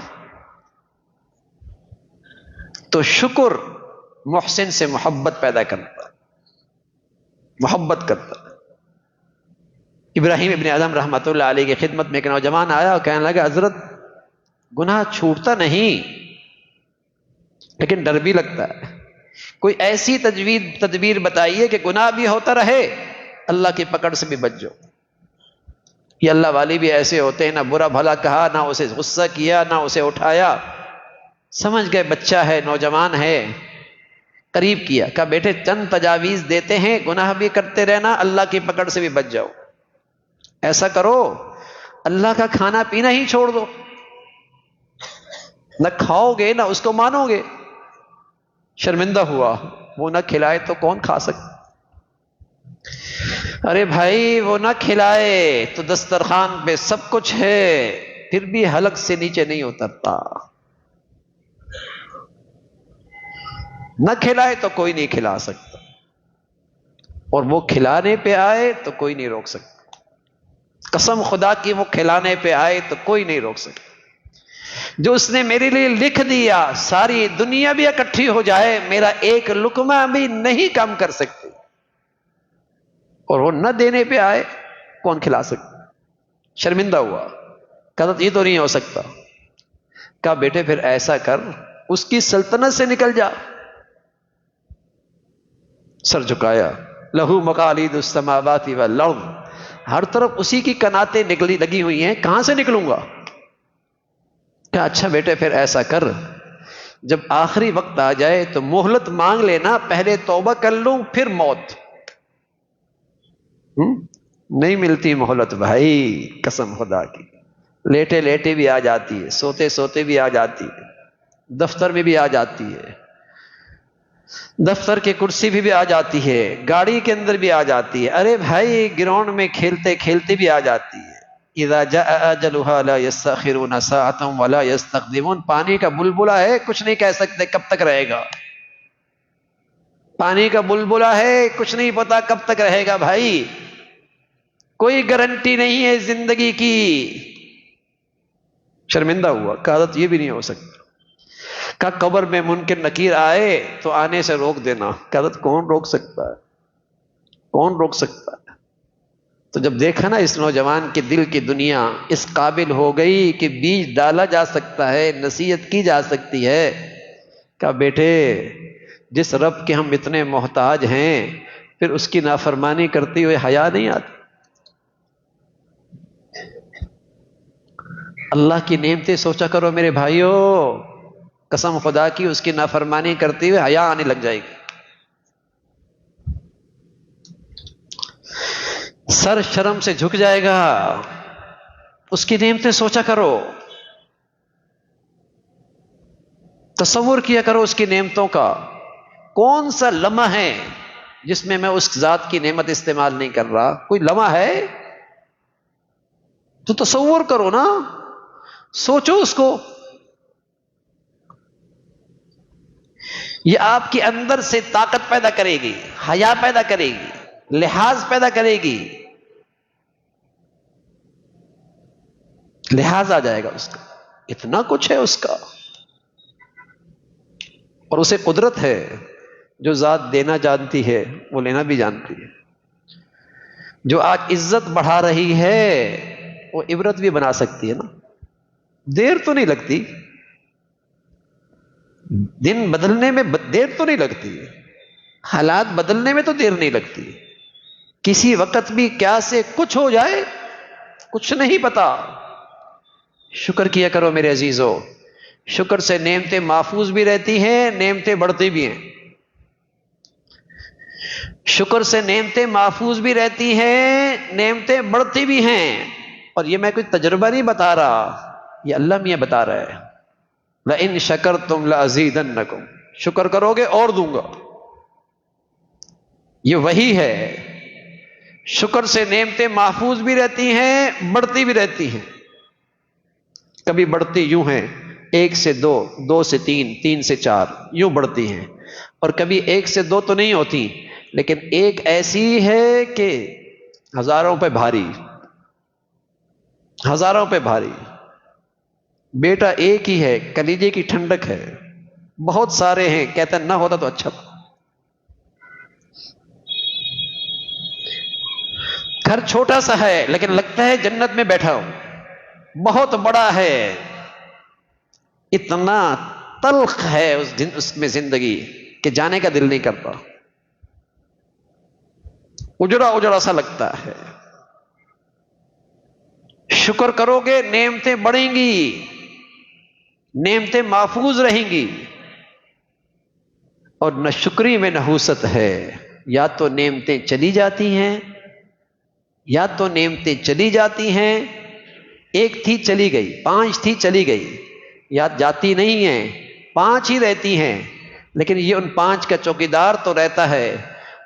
تو شکر محسن سے محبت پیدا کرتا، محبت کرتا۔ ابراہیم ابن ادم رحمۃ اللہ علیہ کی خدمت میں ایک نوجوان آیا اور کہنے لگا حضرت گناہ چھوٹتا نہیں لیکن ڈر بھی لگتا ہے، کوئی ایسی تدبیر بتائیے کہ گناہ بھی ہوتا رہے اللہ کی پکڑ سے بھی بچ جاؤ۔ یہ اللہ والے بھی ایسے ہوتے ہیں، نہ برا بھلا کہا، نہ اسے غصہ کیا، نہ اسے اٹھایا، سمجھ گئے بچہ ہے نوجوان ہے، قریب کیا، کہا بیٹے چند تجاویز دیتے ہیں، گناہ بھی کرتے رہنا، اللہ کی پکڑ سے بھی بچ جاؤ۔ ایسا کرو اللہ کا کھانا پینا ہی چھوڑ دو، نہ کھاؤ گے نہ اس کو مانو گے۔ شرمندہ ہوا، وہ نہ کھلائے تو کون کھا سکتا؟ ارے بھائی وہ نہ کھلائے تو دسترخوان پہ سب کچھ ہے، پھر بھی حلق سے نیچے نہیں اترتا۔ نہ کھلائے تو کوئی نہیں کھلا سکتا، اور وہ کھلانے پہ آئے تو کوئی نہیں روک سکتا۔ قسم خدا کی وہ کھلانے پہ آئے تو کوئی نہیں روک سکتا۔ جو اس نے میرے لیے لکھ دیا ساری دنیا بھی اکٹھی ہو جائے میرا ایک لقمہ بھی نہیں کم کر سکتی، اور وہ نہ دینے پہ آئے کون کھلا سکتا؟ شرمندہ ہوا، کہا یہ تو نہیں ہو سکتا۔ کہا بیٹے پھر ایسا کر اس کی سلطنت سے نکل جا۔ سر جھکایا، لہو مقالید السماوات والارض، ہر طرف اسی کی کناتیں لگی ہوئی ہیں، کہاں سے نکلوں گا؟ کہ اچھا بیٹے پھر ایسا کر جب آخری وقت آ جائے تو مہلت مانگ لینا، پہلے توبہ کر لوں پھر موت۔ نہیں ملتی مہلت بھائی، قسم خدا کی، لیٹے لیٹے بھی آ جاتی ہے، سوتے سوتے بھی آ جاتی ہے، دفتر میں بھی آ جاتی ہے، دفتر کے کرسی بھی آ جاتی ہے، گاڑی کے اندر بھی آ جاتی ہے، ارے بھائی گراؤنڈ میں کھیلتے کھیلتے بھی آ جاتی ہے۔ اذا جاء اجلها لا يستأخرون ساعة ولا يستقدمون، پانی کا بلبلہ ہے، کچھ نہیں کہہ سکتے کب تک رہے گا، پانی کا بلبلہ ہے، کچھ نہیں پتا کب تک رہے گا بھائی، کوئی گارنٹی نہیں ہے زندگی کی۔ شرمندہ ہوا، کہا یہ بھی نہیں ہو سکتا، کہا قبر میں منکر نکیر آئے تو آنے سے روک دینا، کہا کون روک سکتا ہے، کون روک سکتا ہے؟ تو جب دیکھا نا اس نوجوان کے دل کی دنیا اس قابل ہو گئی کہ بیج ڈالا جا سکتا ہے، نصیحت کی جا سکتی ہے، کہا بیٹے جس رب کے ہم اتنے محتاج ہیں پھر اس کی نافرمانی کرتے ہوئے حیا نہیں آتی؟ اللہ کی نعمتیں سوچا کرو میرے بھائیو، قسم خدا کی اس کی نافرمانی کرتے ہوئے حیا آنے لگ جائے گی، سر شرم سے جھک جائے گا۔ اس کی نعمتیں سوچا کرو، تصور کیا کرو اس کی نعمتوں کا، کون سا لمحہ ہے جس میں اس ذات کی نعمت استعمال نہیں کر رہا؟ کوئی لمحہ ہے تو تصور کرو نا، سوچو اس کو۔ یہ آپ کے اندر سے طاقت پیدا کرے گی، حیا پیدا کرے گی، لحاظ پیدا کرے گی، لحاظ آ جائے گا اس کا، اتنا کچھ ہے اس کا، اور اسے قدرت ہے، جو ذات دینا جانتی ہے وہ لینا بھی جانتی ہے، جو آج عزت بڑھا رہی ہے وہ عبرت بھی بنا سکتی ہے نا، دیر تو نہیں لگتی، دن بدلنے میں دیر تو نہیں لگتی، حالات بدلنے میں تو دیر نہیں لگتی، کسی وقت بھی کیا سے کچھ ہو جائے کچھ نہیں پتا۔ شکر کیا کرو میرے عزیزو، شکر سے نعمتیں محفوظ بھی رہتی ہیں، نعمتیں بڑھتی بھی ہیں، شکر سے نعمتیں محفوظ بھی رہتی ہیں، نعمتیں بڑھتی بھی ہیں، اور یہ میں کوئی تجربہ نہیں بتا رہا، یہ اللہ میاں بتا رہا ہے، لَإِن شَكَرْتُمْ لَأَزِيدَنَّكُمْ، شکر کرو گے اور دوں گا، یہ وہی ہے۔ شکر سے نعمتیں محفوظ بھی رہتی ہیں، بڑھتی بھی رہتی ہیں، کبھی بڑھتی یوں ہیں 1 سے 2، 2 سے 3، 3 سے 4 یوں بڑھتی ہیں، اور کبھی 1 سے 2 تو نہیں ہوتی، لیکن ایک ایسی ہے کہ ہزاروں پہ بھاری، ہزاروں پہ بھاری۔ بیٹا ایک ہی ہے، کلیجے کی ٹھنڈک ہے، بہت سارے ہیں، کہتا نہ ہوتا تو اچھا تھا۔ گھر چھوٹا سا ہے لیکن لگتا ہے جنت میں بیٹھا ہوں، بہت بڑا ہے، اتنا تلخ ہے اس میں زندگی کہ جانے کا دل نہیں کرتا، اجڑا اجڑا سا لگتا ہے۔ شکر کرو گے نعمتیں بڑھیں گی، نعمتیں محفوظ رہیں گی، اور نہ شکری میں نحوست ہے، یا تو نعمتیں چلی جاتی ہیں، یا تو نعمتیں چلی جاتی ہیں، 1 تھی چلی گئی، 5 تھی چلی گئی، یا جاتی نہیں ہیں، 5 ہی رہتی ہیں، لیکن یہ ان 5 کا چوکیدار تو رہتا ہے،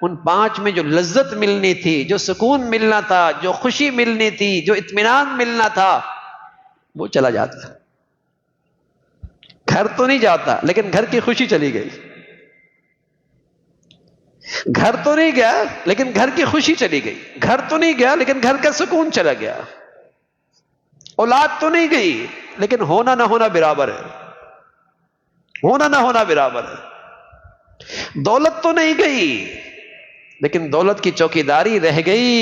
ان 5 میں جو لذت ملنی تھی، جو سکون ملنا تھا، جو خوشی ملنی تھی، جو اطمینان ملنا تھا، وہ چلا جاتا۔ گھر تو نہیں جاتا لیکن گھر کی خوشی چلی گئی، گھر تو نہیں گیا لیکن گھر کی خوشی چلی گئی، گھر تو نہیں گیا لیکن گھر کا سکون چلا گیا، اولاد تو نہیں گئی لیکن ہونا نہ ہونا برابر ہے، ہونا نہ ہونا برابر ہے، دولت تو نہیں گئی لیکن دولت کی چوکیداری رہ گئی،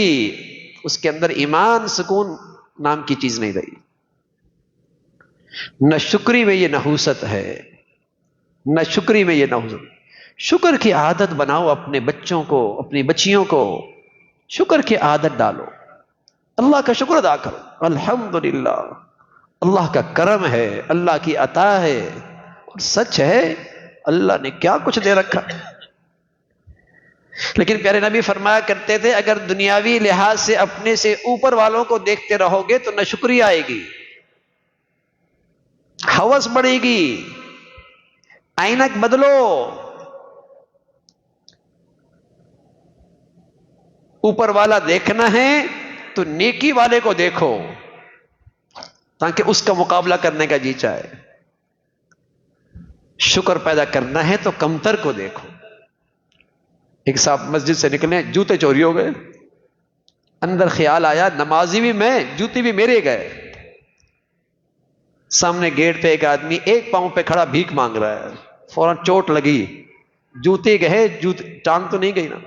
اس کے اندر ایمان سکون نام کی چیز نہیں رہی۔ نہ شکری میں یہ نحوست ہے، نہ شکری میں یہ نحوست۔ شکر کی عادت بناؤ اپنے بچوں کو، اپنی بچیوں کو، شکر کی عادت ڈالو، اللہ کا شکر ادا کرو، الحمدللہ، اللہ کا کرم ہے، اللہ کی عطا ہے، اور سچ ہے اللہ نے کیا کچھ دے رکھا۔ لیکن پیارے نبی فرمایا کرتے تھے اگر دنیاوی لحاظ سے اپنے سے اوپر والوں کو دیکھتے رہو گے تو نہ شکری آئے گی، ہوس بڑھے گی، آئینک بدلو. اوپر والا دیکھنا ہے تو نیکی والے کو دیکھو تاکہ اس کا مقابلہ کرنے کا جی چاہے. شکر پیدا کرنا ہے تو کمتر کو دیکھو. ایک صاحب مسجد سے نکلے, جوتے چوری ہو گئے. اندر خیال آیا نمازی بھی میں, جوتے بھی میرے گئے. سامنے گیٹ پہ ایک آدمی ایک پاؤں پہ کھڑا بھیک مانگ رہا ہے. فوراً چوٹ لگی, جوتے گئے, ٹانگ تو نہیں گئی نا.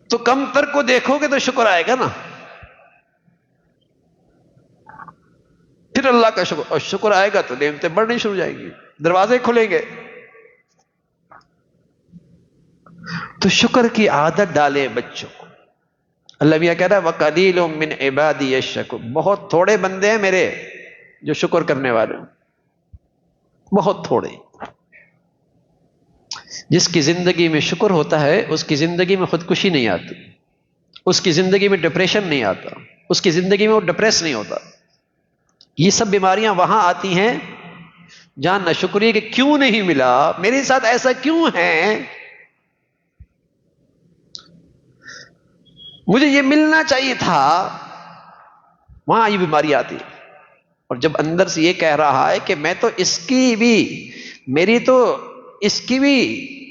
تو کم تر کو دیکھو گے تو شکر آئے گا نا. پھر اللہ کا شکر, اور شکر آئے گا تو نعمتیں بڑھنی شروع ہو جائیں گی, دروازے کھلیں گے. تو شکر کی عادت ڈالیں بچوں کو. اللہ میاں کہہ رہا ہے وَقَلِيلٌ مِّنْ عِبَادِيَ الشَّكُورُ, بہت تھوڑے بندے ہیں میرے جو شکر کرنے والے ہیں, بہت تھوڑے. جس کی زندگی میں شکر ہوتا ہے اس کی زندگی میں خودکشی نہیں آتی, اس کی زندگی میں ڈپریشن نہیں آتا, اس کی زندگی میں وہ ڈپریس نہیں ہوتا. یہ سب بیماریاں وہاں آتی ہیں جہاں ناشکری کہ کیوں نہیں ملا, میرے ساتھ ایسا کیوں ہے, مجھے یہ ملنا چاہیے تھا, وہاں یہ بیماری آتی ہے. اور جب اندر سے یہ کہہ رہا ہے کہ میں تو اس کی بھی, میری تو اس کی بھی,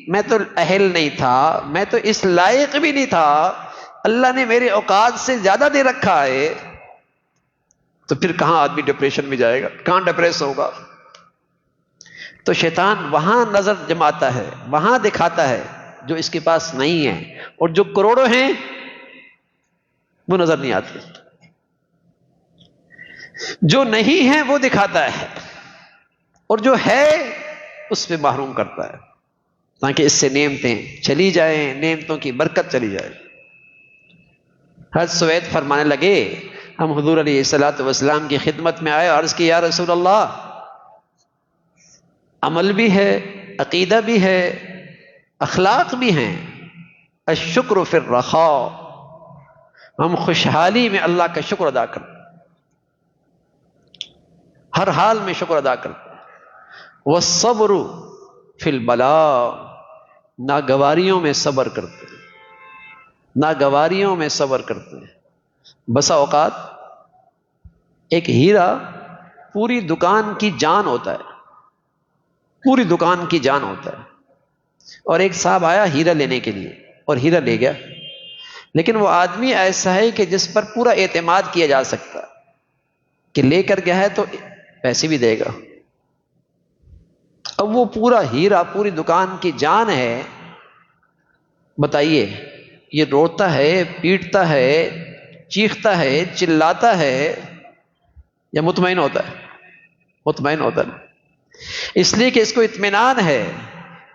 میں تو اہل نہیں تھا, میں تو اس لائق بھی نہیں تھا, اللہ نے میرے اوقات سے زیادہ دے رکھا ہے, تو پھر کہاں آدمی ڈپریشن میں جائے گا, کہاں ڈپریس ہوگا. تو شیطان وہاں نظر جماتا ہے, وہاں دکھاتا ہے جو اس کے پاس نہیں ہے, اور جو کروڑوں ہیں وہ نظر نہیں آتے. جو نہیں ہے وہ دکھاتا ہے, اور جو ہے اس پہ محروم کرتا ہے تاکہ اس سے نعمتیں چلی جائیں, نعمتوں کی برکت چلی جائے. حضرت سوید فرمانے لگے ہم حضور علیہ الصلوۃ والسلام کی خدمت میں آئے, عرض کی یا رسول اللہ, عمل بھی ہے, عقیدہ بھی ہے, اخلاق بھی ہیں, الشکر فی الرخاء, ہم خوشحالی میں اللہ کا شکر ادا کرتے, ہر حال میں شکر ادا کرتے. والصبر فی البلاء, ناگواریوں میں صبر کرتے, ناگواریوں میں صبر کرتے ہیں. بسا اوقات ایک ہیرا پوری دکان کی جان ہوتا ہے, پوری دکان کی جان ہوتا ہے, اور ایک صاحب آیا ہیرا لینے کے لیے اور ہیرا لے گیا, لیکن وہ آدمی ایسا ہے کہ جس پر پورا اعتماد کیا جا سکتا کہ لے کر گیا ہے تو پیسے بھی دے گا. اب وہ پورا ہیرا پوری دکان کی جان ہے, بتائیے یہ روتا ہے, پیٹتا ہے, چیختا ہے, چلاتا ہے, یا مطمئن ہوتا ہے؟ مطمئن ہوتا ہے, اس لیے کہ اس کو اطمینان ہے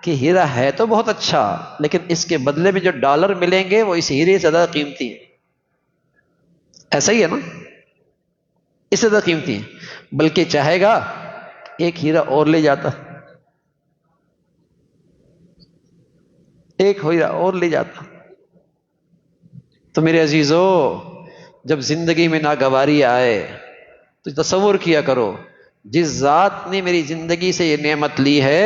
کہ ہیرا ہے تو بہت اچھا, لیکن اس کے بدلے میں جو ڈالر ملیں گے وہ اس ہیرے سے زیادہ قیمتی ہے. ایسا ہی ہے نا, اس سے زیادہ قیمتی ہے. بلکہ چاہے گا ایک ہیرا اور لے جاتا, ایک ہیرا اور لے جاتا. تو میرے عزیزو, جب زندگی میں ناگواری آئے تو تصور کیا کرو جس ذات نے میری زندگی سے یہ نعمت لی ہے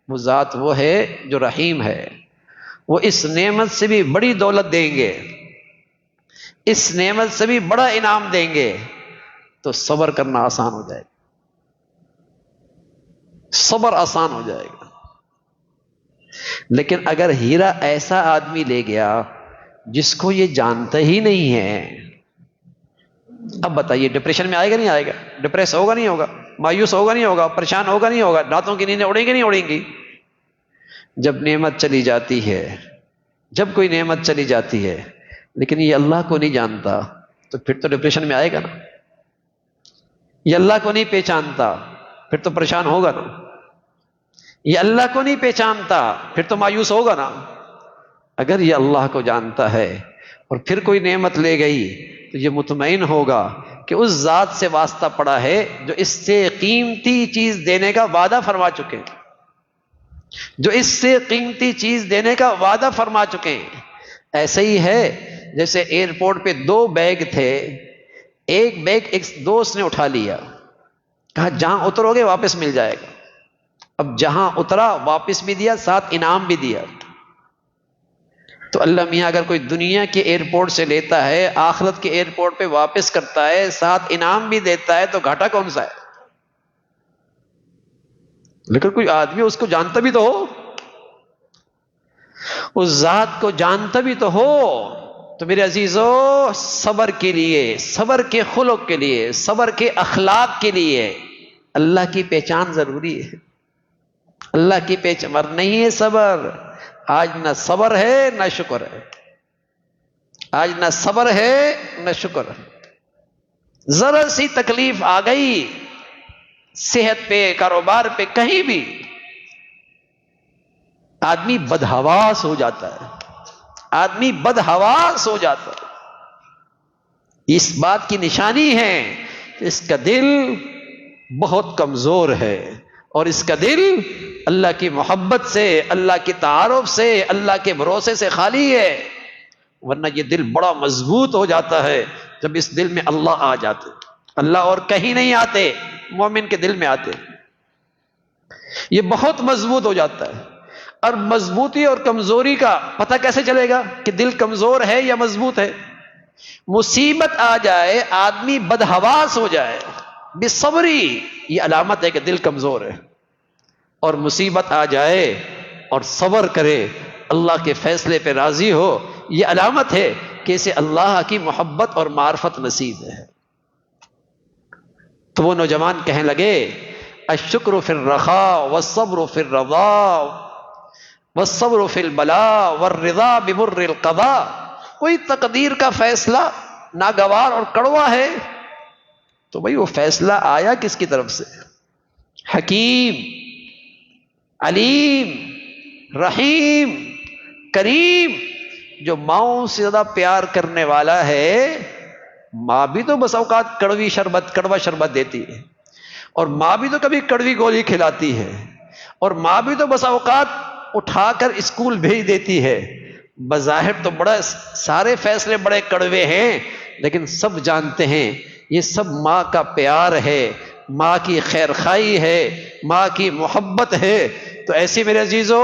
وہ ذات وہ ہے جو رحیم ہے, وہ اس نعمت سے بھی بڑی دولت دیں گے, اس نعمت سے بھی بڑا انعام دیں گے, تو صبر کرنا آسان ہو جائے گا, صبر آسان ہو جائے گا. لیکن اگر ہیرا ایسا آدمی لے گیا جس کو یہ جانتا ہی نہیں ہے, اب بتائیے ڈپریشن میں آئے گا نہیں آئے گا, ڈپریس ہوگا نہیں ہوگا, مایوس ہوگا نہیں ہوگا, پریشان ہوگا نہیں ہوگا, راتوں کی نیندیں اڑیں گی نہیں اڑیں گی. جب نعمت چلی جاتی ہے, جب کوئی نعمت چلی جاتی ہے لیکن یہ اللہ کو نہیں جانتا, تو پھر تو ڈپریشن میں آئے گا نا. یہ اللہ کو نہیں پہچانتا پھر تو پریشان ہوگا نا. یہ اللہ کو نہیں پہچانتا پھر تو مایوس ہوگا نا. اگر یہ اللہ کو جانتا ہے اور پھر کوئی نعمت لے گئی تو یہ مطمئن ہوگا کہ اس ذات سے واسطہ پڑا ہے جو اس سے قیمتی چیز دینے کا وعدہ فرما چکے ہیں, جو اس سے قیمتی چیز دینے کا وعدہ فرما چکے ہیں. ایسے ہی ہے جیسے ایئرپورٹ پہ 2 بیگ تھے, ایک بیگ ایک دوست نے اٹھا لیا, کہا جہاں اترو گے واپس مل جائے گا. اب جہاں اترا واپس بھی دیا، ساتھ انعام بھی دیا. تو اللہ میاں اگر کوئی دنیا کے ایئرپورٹ سے لیتا ہے، آخرت کے ایئرپورٹ پہ واپس کرتا ہے، ساتھ انعام بھی دیتا ہے، تو گھاٹا کون سا ہے؟ لیکن کوئی آدمی اس کو جانتا بھی تو ہو، اس ذات کو جانتا بھی تو ہو. تو میرے عزیزو، صبر کے لیے، صبر کے خلق کے لیے، صبر کے اخلاق کے لیے اللہ کی پہچان ضروری ہے. اللہ کی پہچان نہیں ہے صبر. آج نہ صبر ہے نہ شکر ہے، آج نہ صبر ہے نہ شکر ہے. ذرا سی تکلیف آ گئی صحت پہ، کاروبار پہ، کہیں بھی، آدمی بدحواس ہو جاتا ہے، آدمی بدحواس ہو جاتا ہے. اس بات کی نشانی ہے کہ اس کا دل بہت کمزور ہے، اور اس کا دل اللہ کی محبت سے، اللہ کی تعارف سے، اللہ کے بھروسے سے خالی ہے. ورنہ یہ دل بڑا مضبوط ہو جاتا ہے جب اس دل میں اللہ آ جاتے. اللہ اور کہیں نہیں آتے، مومن کے دل میں آتے. یہ بہت مضبوط ہو جاتا ہے. اور مضبوطی اور کمزوری کا پتہ کیسے چلے گا کہ دل کمزور ہے یا مضبوط ہے؟ مصیبت آ جائے، آدمی بدحواس ہو جائے، بصبری، یہ علامت ہے کہ دل کمزور ہے. اور مصیبت آ جائے اور صبر کرے، اللہ کے فیصلے پہ راضی ہو، یہ علامت ہے کہ اسے اللہ کی محبت اور معرفت نصیب ہے. تو وہ نوجوان کہنے لگے الشکر فی الرخاء والصبر فی الرضا والصبر فی البلاء والرضا بمر القضاء. کوئی تقدیر کا فیصلہ ناگوار اور کڑوا ہے تو بھئی وہ فیصلہ آیا کس کی طرف سے؟ حکیم، علیم، رحیم، کریم، جو ماؤں سے زیادہ پیار کرنے والا ہے. ماں بھی تو بس اوقات کڑوا شربت دیتی ہے، اور ماں بھی تو کبھی کڑوی گولی کھلاتی ہے، اور ماں بھی تو بس اوقات اٹھا کر اسکول بھیج دیتی ہے. بظاہر تو بڑا سارے فیصلے بڑے کڑوے ہیں، لیکن سب جانتے ہیں یہ سب ماں کا پیار ہے، ماں کی خیر خواہی ہے، ماں کی محبت ہے. تو ایسے میرے عزیزو،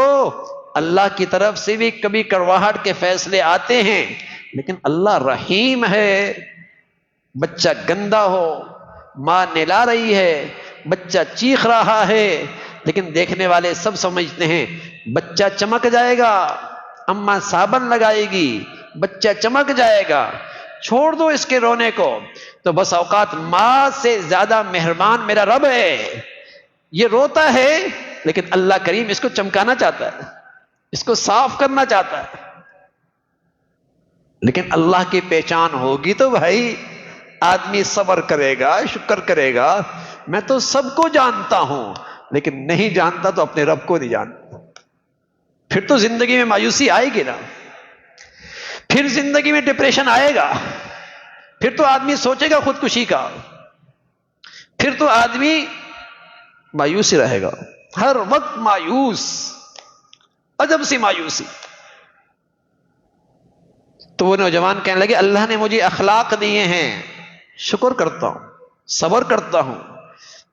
اللہ کی طرف سے بھی کبھی کڑواہٹ کے فیصلے آتے ہیں، لیکن اللہ رحیم ہے. بچہ گندا ہو، ماں نلا رہی ہے، بچہ چیخ رہا ہے، لیکن دیکھنے والے سب سمجھتے ہیں بچہ چمک جائے گا، اماں صابن لگائے گی، بچہ چمک جائے گا، چھوڑ دو اس کے رونے کو. تو بس اوقات ماں سے زیادہ مہربان میرا رب ہے. یہ روتا ہے لیکن اللہ کریم اس کو چمکانا چاہتا ہے، اس کو صاف کرنا چاہتا ہے. لیکن اللہ کی پہچان ہوگی تو بھائی آدمی صبر کرے گا، شکر کرے گا. میں تو سب کو جانتا ہوں، لیکن نہیں جانتا تو اپنے رب کو نہیں جانتا. پھر تو زندگی میں مایوسی آئے گی نا، پھر زندگی میں ڈپریشن آئے گا، پھر تو آدمی سوچے گا خودکشی کا، پھر تو آدمی مایوس ہی رہے گا، ہر وقت مایوس، عجب سی مایوسی. تو وہ نوجوان کہنے لگے اللہ نے مجھے اخلاق دیے ہیں، شکر کرتا ہوں، صبر کرتا ہوں،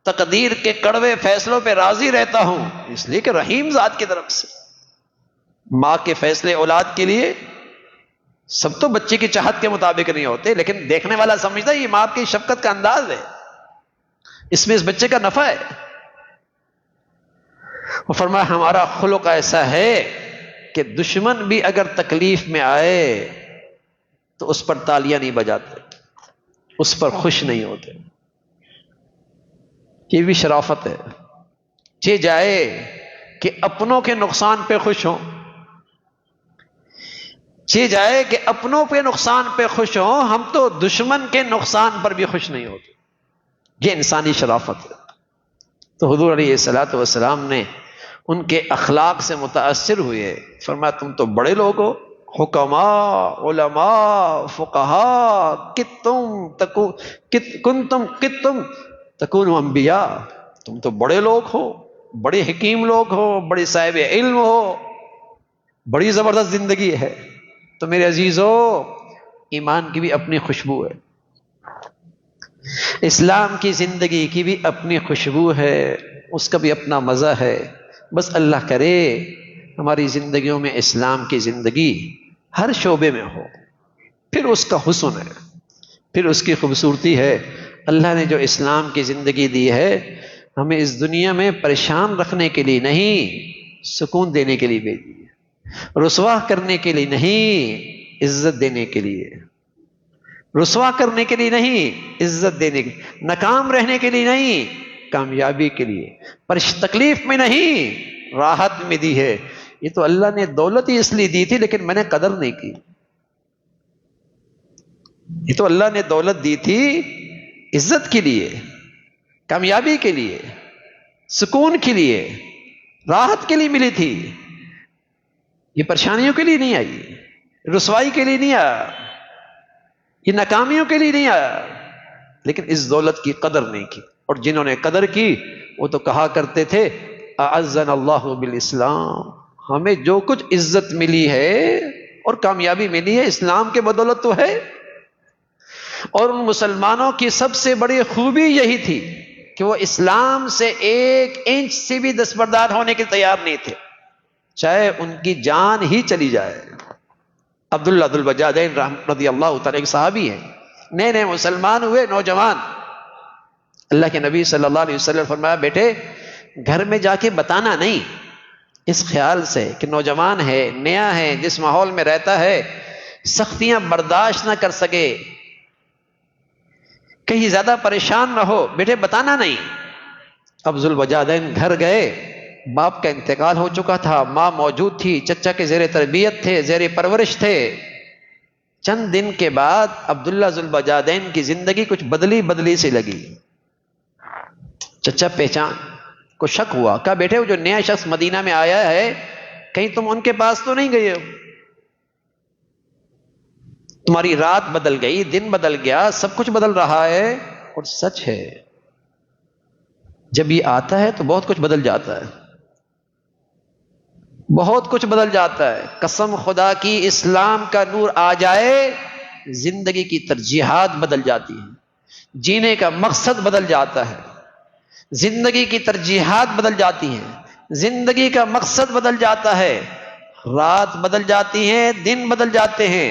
تقدیر کے کڑوے فیصلوں پہ راضی رہتا ہوں، اس لیے کہ رحیم ذات کی طرف سے. ماں کے فیصلے اولاد کے لیے سب تو بچے کی چاہت کے مطابق نہیں ہوتے، لیکن دیکھنے والا سمجھتا ہے یہ ماں کی شفقت کا انداز ہے، اس میں اس بچے کا نفع ہے. وہ فرمایا ہمارا خلق ایسا ہے کہ دشمن بھی اگر تکلیف میں آئے تو اس پر تالیاں نہیں بجاتے، اس پر خوش نہیں ہوتے. یہ بھی شرافت ہے. یہ جائے کہ اپنوں کے نقصان پہ خوش ہوں، یہ جائے کہ اپنوں پہ نقصان پہ خوش ہوں، ہم تو دشمن کے نقصان پر بھی خوش نہیں ہوتے. یہ انسانی شرافت ہے. تو حضور علیہ الصلوۃ والسلام نے ان کے اخلاق سے متاثر ہوئے، فرمایا تم تو بڑے لوگ ہو، حکماء، علماء، فقہاء، کنتم تکونوا انبیاء، تم تو بڑے لوگ ہو، بڑے حکیم لوگ ہو، بڑے صاحب علم ہو، بڑی زبردست زندگی ہے. تو میرے عزیزو، ایمان کی بھی اپنی خوشبو ہے. اسلام کی زندگی کی بھی اپنی خوشبو ہے، اس کا بھی اپنا مزہ ہے. بس اللہ کرے ہماری زندگیوں میں اسلام کی زندگی ہر شعبے میں ہو. پھر اس کا حسن ہے، پھر اس کی خوبصورتی ہے. اللہ نے جو اسلام کی زندگی دی ہے ہمیں اس دنیا میں پریشان رکھنے کے لیے نہیں، سکون دینے کے لیے بھیجی ہے. رسوا کرنے کے لیے نہیں، عزت دینے کے لیے. رسوا کرنے کے لیے نہیں، عزت دینے کے لیے. ناکام رہنے کے لیے نہیں، کامیابی کے لیے. پر تکلیف میں نہیں، راحت میں دی ہے. یہ تو اللہ نے دولت ہی اس لیے دی تھی لیکن میں نے قدر نہیں کی. یہ تو اللہ نے دولت دی تھی عزت کے لیے، کامیابی کے لیے، سکون کے لیے، راحت کے لیے ملی تھی. یہ پریشانیوں کے لیے نہیں آئی، رسوائی کے لیے نہیں آیا، یہ ناکامیوں کے لیے نہیں آیا. لیکن اس دولت کی قدر نہیں کی. اور جنہوں نے قدر کی وہ تو کہا کرتے تھے اعزنا اللہ بالاسلام، ہمیں جو کچھ عزت ملی ہے اور کامیابی ملی ہے اسلام کے بدولت تو ہے. اور ان مسلمانوں کی سب سے بڑی خوبی یہی تھی کہ وہ اسلام سے 1 انچ سے بھی دستبردار ہونے کے تیار نہیں تھے، چاہے ان کی جان ہی چلی جائے. عبداللہ ذو البجادین رضی اللہ تعالیٰ ایک صحابی ہیں، نئے نئے مسلمان ہوئے، نوجوان. اللہ کے نبی صلی اللہ علیہ وسلم فرمایا بیٹے گھر میں جا کے بتانا نہیں، اس خیال سے کہ نوجوان ہے، نیا ہے، جس ماحول میں رہتا ہے سختیاں برداشت نہ کر سکے، کہیں زیادہ پریشان نہ ہو، بیٹے بتانا نہیں. اب ذو الوجادین گھر گئے، باپ کا انتقال ہو چکا تھا، ماں موجود تھی، چچا کے زیر تربیت تھے، زیر پرورش تھے. چند دن کے بعد عبداللہ ذو الوجادین کی زندگی کچھ بدلی سی لگی. چچا پہچان کو شک ہوا، کہا بیٹے وہ جو نیا شخص مدینہ میں آیا ہے کہیں تم ان کے پاس تو نہیں گئے ہو؟ تمہاری رات بدل گئی، دن بدل گیا، سب کچھ بدل رہا ہے. اور سچ ہے جب یہ آتا ہے تو بہت کچھ بدل جاتا ہے، بہت کچھ بدل جاتا ہے. قسم خدا کی اسلام کا نور آ جائے زندگی کی ترجیحات بدل جاتی ہیں، جینے کا مقصد بدل جاتا ہے، زندگی کی ترجیحات بدل جاتی ہیں، زندگی کا مقصد بدل جاتا ہے. رات بدل جاتی ہیں، دن بدل جاتے ہیں،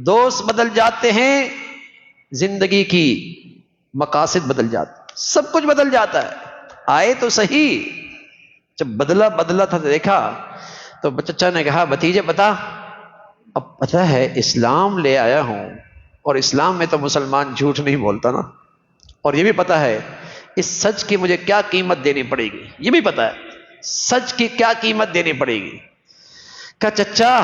دوست بدل جاتے ہیں، زندگی کی مقاصد بدل جاتے ہیں، سب کچھ بدل جاتا ہے. آئے تو صحیح، جب بدلا تھا دیکھا تو چچا نے کہا بھتیجے بتا. اب پتہ ہے اسلام لے آیا ہوں اور اسلام میں تو مسلمان جھوٹ نہیں بولتا نا، اور یہ بھی پتہ ہے اس سچ کی مجھے کیا قیمت دینی پڑے گی، یہ بھی پتہ ہے سچ کی کیا قیمت دینی پڑے گی. کہا چچا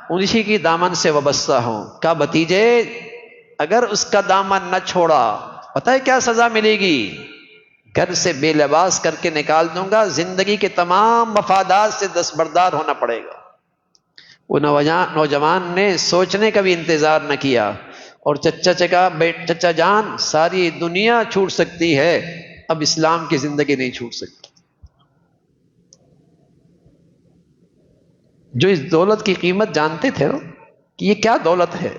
انہی کی دامن سے وابستہ ہوں. کہا بھتیجے اگر اس کا دامن نہ چھوڑا پتہ ہے کیا سزا ملے گی؟ گھر سے بے لباس کر کے نکال دوں گا، زندگی کے تمام مفادات سے دستبردار ہونا پڑے گا. وہ نوجوان نے سوچنے کا بھی انتظار نہ کیا اور چچا جان ساری دنیا چھوٹ سکتی ہے، اب اسلام کی زندگی نہیں چھوٹ سکتی. جو اس دولت کی قیمت جانتے تھے نا کہ یہ کیا دولت ہے،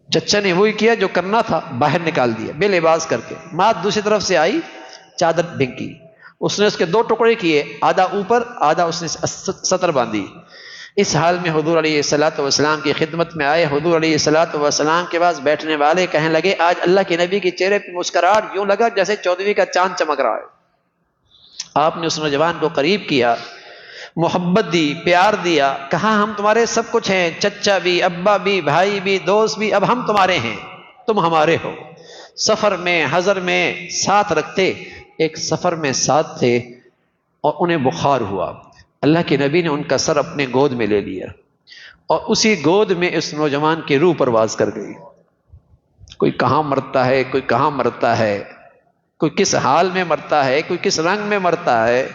چچا نے وہی کیا جو کرنا تھا، باہر نکال دیا بے لباس کر کے. ماں دوسری طرف سے آئی، چادر پھینکی، اس نے اس کے 2 ٹکڑے کیے، آدھا اوپر آدھا اس نے سطر باندھی. اس حال میں حضور علیہ الصلوۃ والسلام کی خدمت میں آئے. حضور علیہ الصلوۃ والسلام کے پاس بیٹھنے والے کہنے لگے آج اللہ کے نبی کے چہرے پہ مسکراہٹ یوں لگا جیسے 14ویں کا چاند چمک رہا ہے. آپ نے اس نوجوان کو قریب کیا، محبت دی، پیار دیا، کہا ہم تمہارے سب کچھ ہیں، چچا بھی، ابا بھی، بھائی بھی، دوست بھی، اب ہم تمہارے ہیں، تم ہمارے ہو. سفر میں حضر میں ساتھ رکھتے. ایک سفر میں ساتھ تھے اور انہیں بخار ہوا. اللہ کے نبی نے ان کا سر اپنے گود میں لے لیا اور اسی گود میں اس نوجوان کی روح پرواز کر گئی. کوئی کہاں مرتا ہے، کوئی کہاں مرتا ہے، کوئی کس حال میں مرتا ہے، کوئی کس رنگ میں مرتا ہے،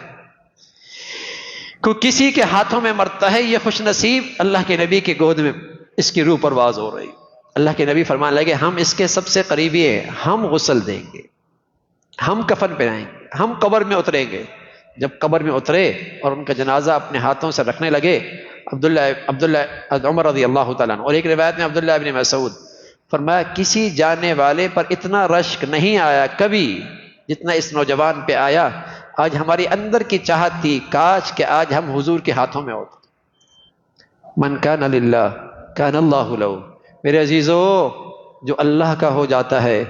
کوئی کسی کے ہاتھوں میں مرتا ہے. یہ خوش نصیب اللہ کے نبی کے گود میں اس کی روح پرواز ہو رہی. اللہ کے نبی فرمانے لگے ہم اس کے سب سے قریبی ہیں، ہم غسل دیں گے، ہم کفن پہنائیں گے، ہم قبر میں اتریں گے. جب قبر میں اترے اور ان کا جنازہ اپنے ہاتھوں سے رکھنے لگے، عمر رضی اللہ تعالیٰ عنہ اور ایک روایت میں عبداللہ ابن مسعود فرمایا کسی جانے والے پر اتنا رشک نہیں آیا کبھی جتنا اس نوجوان پہ آیا. آج ہماری اندر کی چاہت تھی کاش کہ آج ہم حضور کے ہاتھوں میں ہوتے. من کان للہ کان اللہ لہ. میرے عزیزو، جو اللہ کا ہو جاتا ہے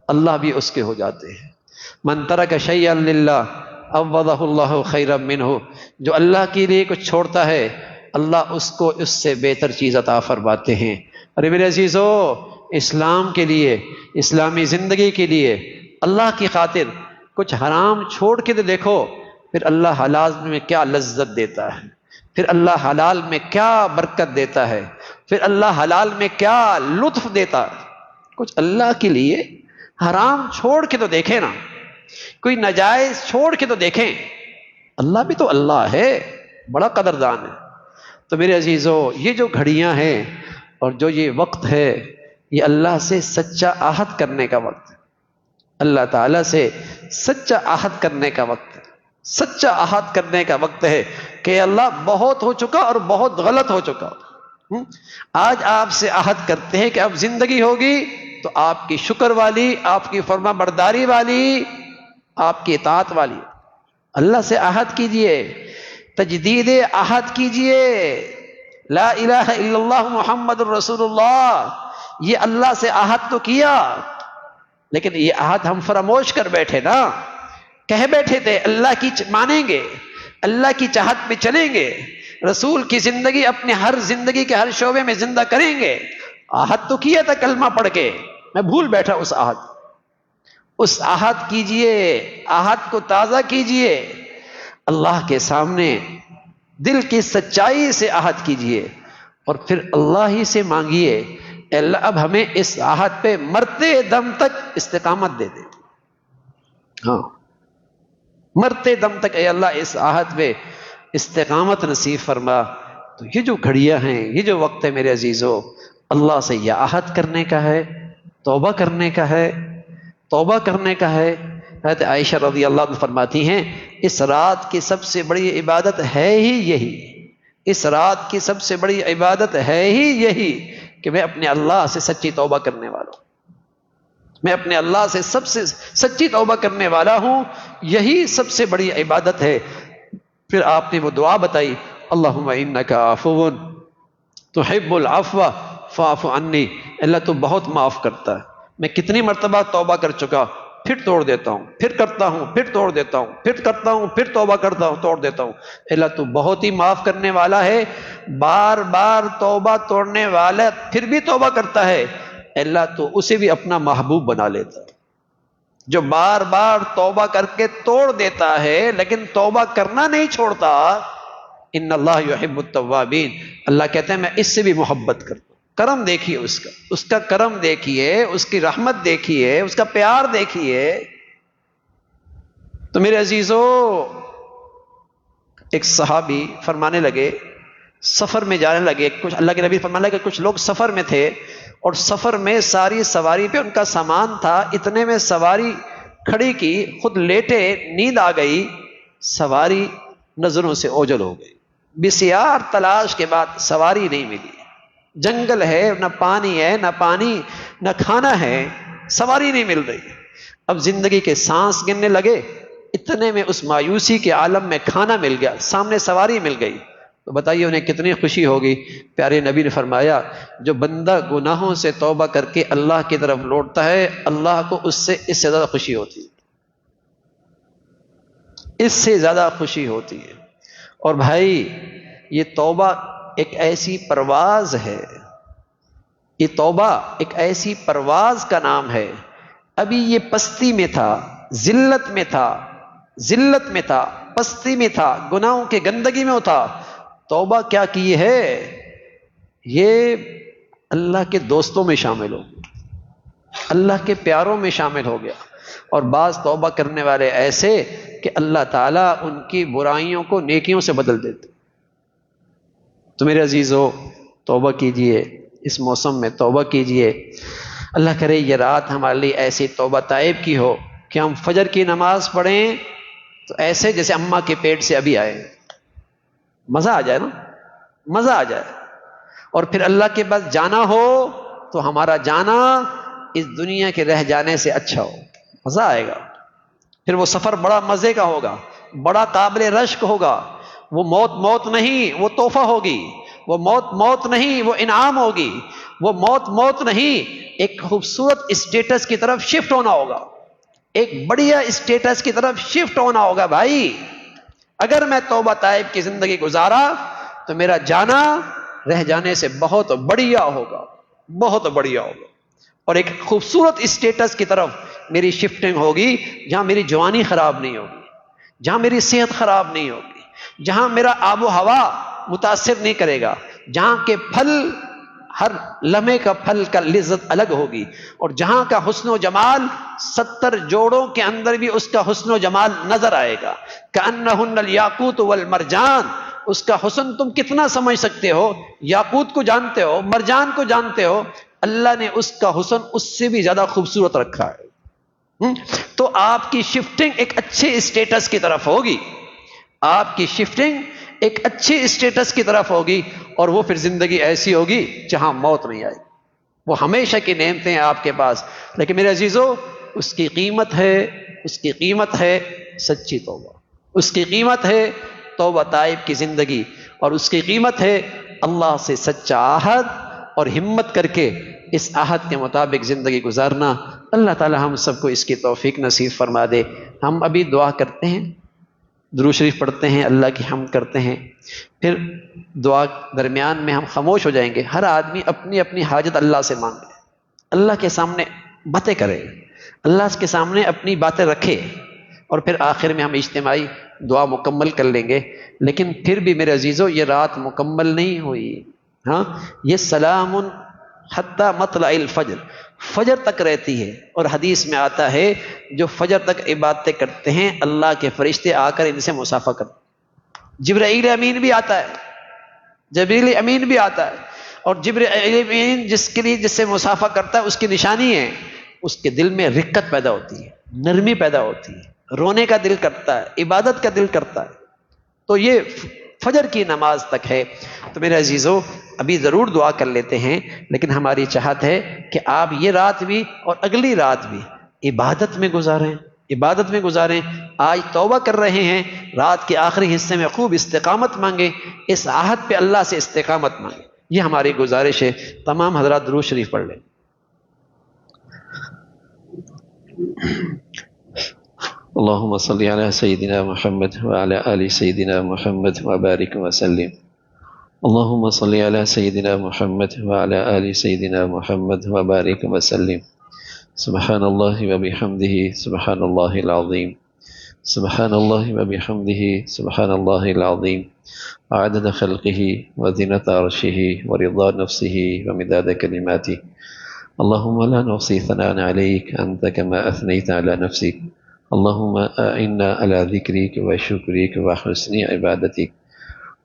اللہ بھی اس کے ہو جاتے ہیں. من ترک شیئا للہ عوضہ اللہ خیرا منہ. جو اللہ کے لیے کچھ چھوڑتا ہے اللہ اس کو اس سے بہتر چیز عطا فرماتے ہیں. ارے میرے عزیزو، اسلام کے لیے، اسلامی زندگی کے لیے اللہ کی خاطر کچھ حرام چھوڑ کے تو دیکھو، پھر اللہ حلال میں کیا لذت دیتا ہے، پھر اللہ حلال میں کیا برکت دیتا ہے، پھر اللہ حلال میں کیا لطف دیتا ہے. کچھ اللہ کے لیے حرام چھوڑ کے تو دیکھیں نا، کوئی ناجائز چھوڑ کے تو دیکھیں. اللہ بھی تو اللہ ہے، بڑا قدردان ہے. تو میرے عزیزو، یہ جو گھڑیاں ہیں اور جو یہ وقت ہے، یہ اللہ سے سچا عہد کرنے کا وقت ہے. اللہ تعالیٰ سے سچا عہد کرنے کا وقت ہے. سچا عہد کرنے کا وقت ہے کہ اللہ بہت ہو چکا اور بہت غلط ہو چکا. آج آپ سے عہد کرتے ہیں کہ اب زندگی ہوگی تو آپ کی شکر والی، آپ کی فرما برداری والی، آپ کی اطاعت والی. اللہ سے عہد کیجئے، تجدید عہد کیجئے. لا الہ الا اللہ محمد الرسول اللہ. یہ اللہ سے عہد تو کیا، لیکن یہ عہد ہم فراموش کر بیٹھے نا. کہہ بیٹھے تھے اللہ کی مانیں گے، اللہ کی چاہت میں چلیں گے، رسول کی زندگی اپنے ہر زندگی کے ہر شعبے میں زندہ کریں گے. عہد تو کیا تھا کلمہ پڑھ کے، میں بھول بیٹھا اس عہد. اس عہد کیجئے، عہد کو تازہ کیجئے، اللہ کے سامنے دل کی سچائی سے عہد کیجئے اور پھر اللہ ہی سے مانگیے اے اللہ اب ہمیں اس عہد پہ مرتے دم تک استقامت دے دے. ہاں، مرتے دم تک اے اللہ اس عہد پہ استقامت نصیب فرما. تو یہ جو گھڑیاں ہیں، یہ جو وقت ہے میرے عزیزو، اللہ سے یہ عہد کرنے کا ہے، توبہ کرنے کا ہے، توبہ کرنے کا ہے. حضرت عائشہ رضی اللہ عنہ فرماتی ہیں اس رات کی سب سے بڑی عبادت ہے ہی یہی، اس رات کی سب سے بڑی عبادت ہے ہی یہی کہ میں اپنے اللہ سے سچی توبہ کرنے والا ہوں، میں اپنے اللہ سے سب سے سچی توبہ کرنے والا ہوں. یہی سب سے بڑی عبادت ہے. پھر آپ نے وہ دعا بتائی، اللہم انک عفو تحب العفو فاعف عنی. اللہ تو بہت معاف کرتا ہے. میں کتنی مرتبہ توبہ کر چکا، پھر توڑ دیتا ہوں، پھر کرتا ہوں، پھر توڑ دیتا ہوں، پھر کرتا ہوں، پھر توبہ کرتا ہوں، توڑ دیتا ہوں. اللہ تو بہت ہی معاف کرنے والا ہے. بار بار توبہ توڑنے والا پھر بھی توبہ کرتا ہے، اللہ تو اسے بھی اپنا محبوب بنا لیتا ہے. جو بار بار توبہ کر کے توڑ دیتا ہے لیکن توبہ کرنا نہیں چھوڑتا، ان اللہ یحب التوابین. اللہ کہتے ہیں میں اس سے بھی محبت کرتا ہوں. کرم دیکھیے اس کا کرم دیکھیے، اس کی رحمت دیکھیے، اس کا پیار دیکھیے. تو میرے عزیزو، ایک صحابی فرمانے لگے، سفر میں جانے لگے، کچھ اللہ کے نبی فرمانے لگے کچھ لوگ سفر میں تھے اور سفر میں ساری سواری پہ ان کا سامان تھا. اتنے میں سواری کھڑی کی، خود لیٹے، نیند آ گئی، سواری نظروں سے اوجھل ہو گئی. بسیار تلاش کے بعد سواری نہیں ملی. جنگل ہے، نہ پانی ہے، نہ کھانا ہے، سواری نہیں مل رہی. اب زندگی کے سانس گننے لگے. اتنے میں اس مایوسی کے عالم میں کھانا مل گیا، سامنے سواری مل گئی. تو بتائیے انہیں کتنی خوشی ہوگی. پیارے نبی نے فرمایا جو بندہ گناہوں سے توبہ کر کے اللہ کی طرف لوٹتا ہے اللہ کو اس سے زیادہ خوشی ہوتی ہے، اس سے زیادہ خوشی ہوتی ہے. اور بھائی یہ توبہ ایک ایسی پرواز ہے، یہ توبہ ایک ایسی پرواز کا نام ہے. ابھی یہ پستی میں تھا، ذلت میں تھا، پستی میں تھا، گناہوں کے گندگی میں تھا. توبہ کیا کی ہے، یہ اللہ کے دوستوں میں شامل ہو گیا، اللہ کے پیاروں میں شامل ہو گیا. اور بعض توبہ کرنے والے ایسے کہ اللہ تعالیٰ ان کی برائیوں کو نیکیوں سے بدل دیتے. تو میرے عزیزو توبہ کیجئے، اس موسم میں توبہ کیجئے. اللہ کرے یہ رات ہمارے لیے ایسی توبہ طائب کی ہو کہ ہم فجر کی نماز پڑھیں تو ایسے جیسے اماں کے پیٹ سے ابھی آئے. مزہ آ جائے نا، مزہ آ جائے. اور پھر اللہ کے پاس جانا ہو تو ہمارا جانا اس دنیا کے رہ جانے سے اچھا ہو، مزہ آئے گا، پھر وہ سفر بڑا مزے کا ہوگا، بڑا قابل رشک ہوگا۔ وہ موت موت نہیں، وہ تحفہ ہوگی، وہ موت موت نہیں، وہ انعام ہوگی، وہ موت موت نہیں، ایک خوبصورت اسٹیٹس کی طرف شفٹ ہونا ہوگا، ایک بڑھیا اسٹیٹس کی طرف شفٹ ہونا ہوگا۔ بھائی اگر میں توبہ طائب کی زندگی گزارا تو میرا جانا رہ جانے سے بہت بڑھیا ہوگا، بہت بڑھیا ہوگا، اور ایک خوبصورت اسٹیٹس کی طرف میری شفٹنگ ہوگی، جہاں میری جوانی خراب نہیں ہوگی، جہاں میری صحت خراب نہیں ہوگی، جہاں میرا آب و ہوا متاثر نہیں کرے گا، جہاں کے پھل ہر لمحے کا پھل کا لذت الگ ہوگی، اور جہاں کا حسن و جمال 70 جوڑوں کے اندر بھی اس کا حسن و جمال نظر آئے گا۔ کأنہن الیاقوت والمرجان، اس کا حسن تم کتنا سمجھ سکتے ہو؟ یاقوت کو جانتے ہو، مرجان کو جانتے ہو، اللہ نے اس کا حسن اس سے بھی زیادہ خوبصورت رکھا ہے۔ تو آپ کی شفٹنگ ایک اچھے اسٹیٹس کی طرف ہوگی، آپ کی شفٹنگ ایک اچھے اسٹیٹس کی طرف ہوگی، اور وہ پھر زندگی ایسی ہوگی جہاں موت نہیں آئے، وہ ہمیشہ کی نعمتیں ہیں آپ کے پاس۔ لیکن میرے عزیزو، اس کی قیمت ہے، اس کی قیمت ہے سچی توبہ، اس کی قیمت ہے توبہ طائب کی زندگی، اور اس کی قیمت ہے اللہ سے سچا عہد اور ہمت کر کے اس عہد کے مطابق زندگی گزارنا۔ اللہ تعالی ہم سب کو اس کی توفیق نصیب فرما دے۔ ہم ابھی دعا کرتے ہیں، درود شریف پڑھتے ہیں، اللہ کی حمد کرتے ہیں، پھر دعا درمیان میں ہم خاموش ہو جائیں گے، ہر آدمی اپنی اپنی حاجت اللہ سے مانگے، اللہ کے سامنے باتیں کرے، اللہ کے سامنے اپنی باتیں رکھے، اور پھر آخر میں ہم اجتماعی دعا مکمل کر لیں گے۔ لیکن پھر بھی میرے عزیزو، یہ رات مکمل نہیں ہوئی، ہاں، یہ سلام حتی مطلع الفجر، فجر تک رہتی ہے، اور حدیث میں آتا ہے جو فجر تک عبادتیں کرتے ہیں اللہ کے فرشتے آ کر ان سے مصافحہ کرتے ہیں۔ جبرائیل امین بھی آتا ہے، جبرائیل امین بھی آتا ہے، اور جبرائیل امین جس سے مصافحہ کرتا ہے، اس کی نشانی ہے اس کے دل میں رقت پیدا ہوتی ہے، نرمی پیدا ہوتی ہے، رونے کا دل کرتا ہے، عبادت کا دل کرتا ہے۔ تو یہ فجر کی نماز تک ہے۔ تو میرے عزیزو، ابھی ضرور دعا کر لیتے ہیں، لیکن ہماری چاہت ہے کہ آپ یہ رات بھی اور اگلی رات بھی عبادت میں گزاریں، عبادت میں گزاریں۔ آج توبہ کر رہے ہیں، رات کے آخری حصے میں خوب استقامت مانگیں، اس عہد پہ اللہ سے استقامت مانگیں، یہ ہماری گزارش ہے۔ تمام حضرات درود شریف پڑھ لیں۔ اللهم صل على سيدنا محمد وعلى آل سيدنا محمد وبارك وسلم. اللهم صل على سيدنا محمد وعلى آل سيدنا محمد وبارك وسلم. سبحان الله وبحمده سبحان الله العظيم. سبحان الله وبحمده سبحان الله العظيم. عدد خلقه وزنة عرشه ورضا نفسه ومداد كلماته. اللهم لا نحصي ثناء عليك أنت كما أثنيت على نفسك. اللهم أعنا على ذكرك وشكرك وحسن عبادتك.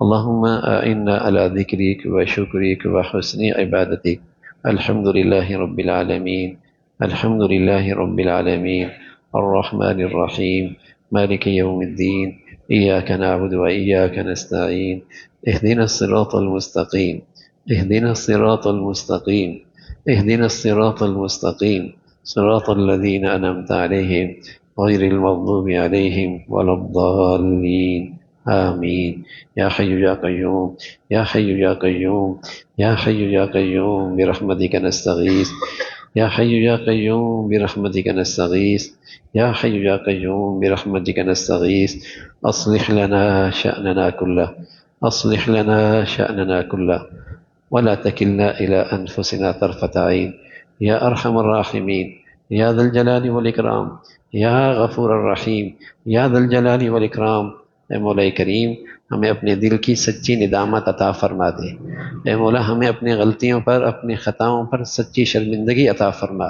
اللهم أعنا على ذكرك وشكرك وحسن عبادتك. الحمد لله رب العالمين. الحمد لله رب العالمين. الرحمن الرحيم. مالك يوم الدين. إياك نعبد وإياك نستعين. اهدنا الصراط المستقيم. اهدنا الصراط المستقيم. اهدنا الصراط المستقيم. صراط الذين أنعمت عليهم غير المغضوب عليهم ولا الضالين. آمين. يا حي يا قيوم. يا حي يا قيوم. يا حي يا قيوم برحمتك نستغيث. يا حي يا قيوم برحمتك نستغيث. يا حي يا قيوم برحمتك نستغيث. أصلح لنا شأننا كله. أصلح لنا شأننا كله ولا تكلنا إلى أنفسنا طرفة عين. يا أرحم الراحمين. يا ذا الجلال والإكرام. یا غفور الرحیم. یا ذا الجلال والاکرام. اے مولا کریم، ہمیں اپنے دل کی سچی ندامت عطا فرما دے۔ اے مولا، ہمیں اپنی غلطیوں پر، اپنی خطاؤں پر سچی شرمندگی عطا فرما۔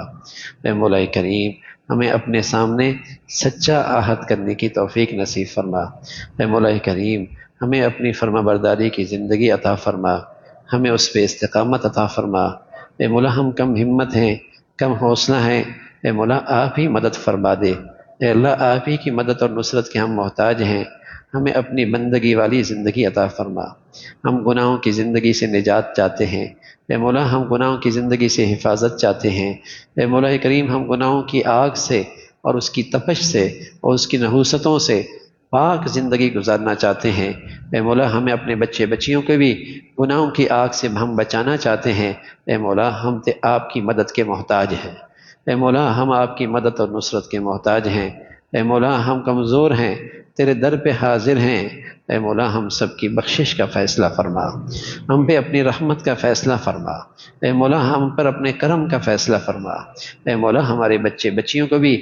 اے مولا کریم، ہمیں اپنے سامنے سچا عہد کرنے کی توفیق نصیب فرما۔ اے مولا کریم، ہمیں اپنی فرما برداری کی زندگی عطا فرما، ہمیں اس پہ استقامت عطا فرما۔ اے مولا، ہم کم ہمت ہیں، کم حوصلہ ہیں، اے مولا آپ ہی مدد فرما دے۔ اے اللہ، آپ ہی کی مدد اور نصرت کے ہم محتاج ہیں۔ ہمیں اپنی بندگی والی زندگی عطا فرما۔ ہم گناہوں کی زندگی سے نجات چاہتے ہیں، اے مولا ہم گناہوں کی زندگی سے حفاظت چاہتے ہیں، اے مولا کریم ہم گناہوں کی آگ سے اور اس کی تپش سے اور اس کی نحوستوں سے پاک زندگی گزارنا چاہتے ہیں۔ اے مولا ہمیں اپنے بچے بچیوں کو بھی گناہوں کی آگ سے ہم بچانا چاہتے ہیں۔ اے مولا ہم آپ کی مدد کے محتاج ہیں، اے مولا ہم آپ کی مدد اور نصرت کے محتاج ہیں۔ اے مولا ہم کمزور ہیں، تیرے در پہ حاضر ہیں، اے مولا ہم سب کی بخشش کا فیصلہ فرما، ہم پہ اپنی رحمت کا فیصلہ فرما، اے مولا ہم پر اپنے کرم کا فیصلہ فرما، اے مولا ہمارے بچے بچیوں کو بھی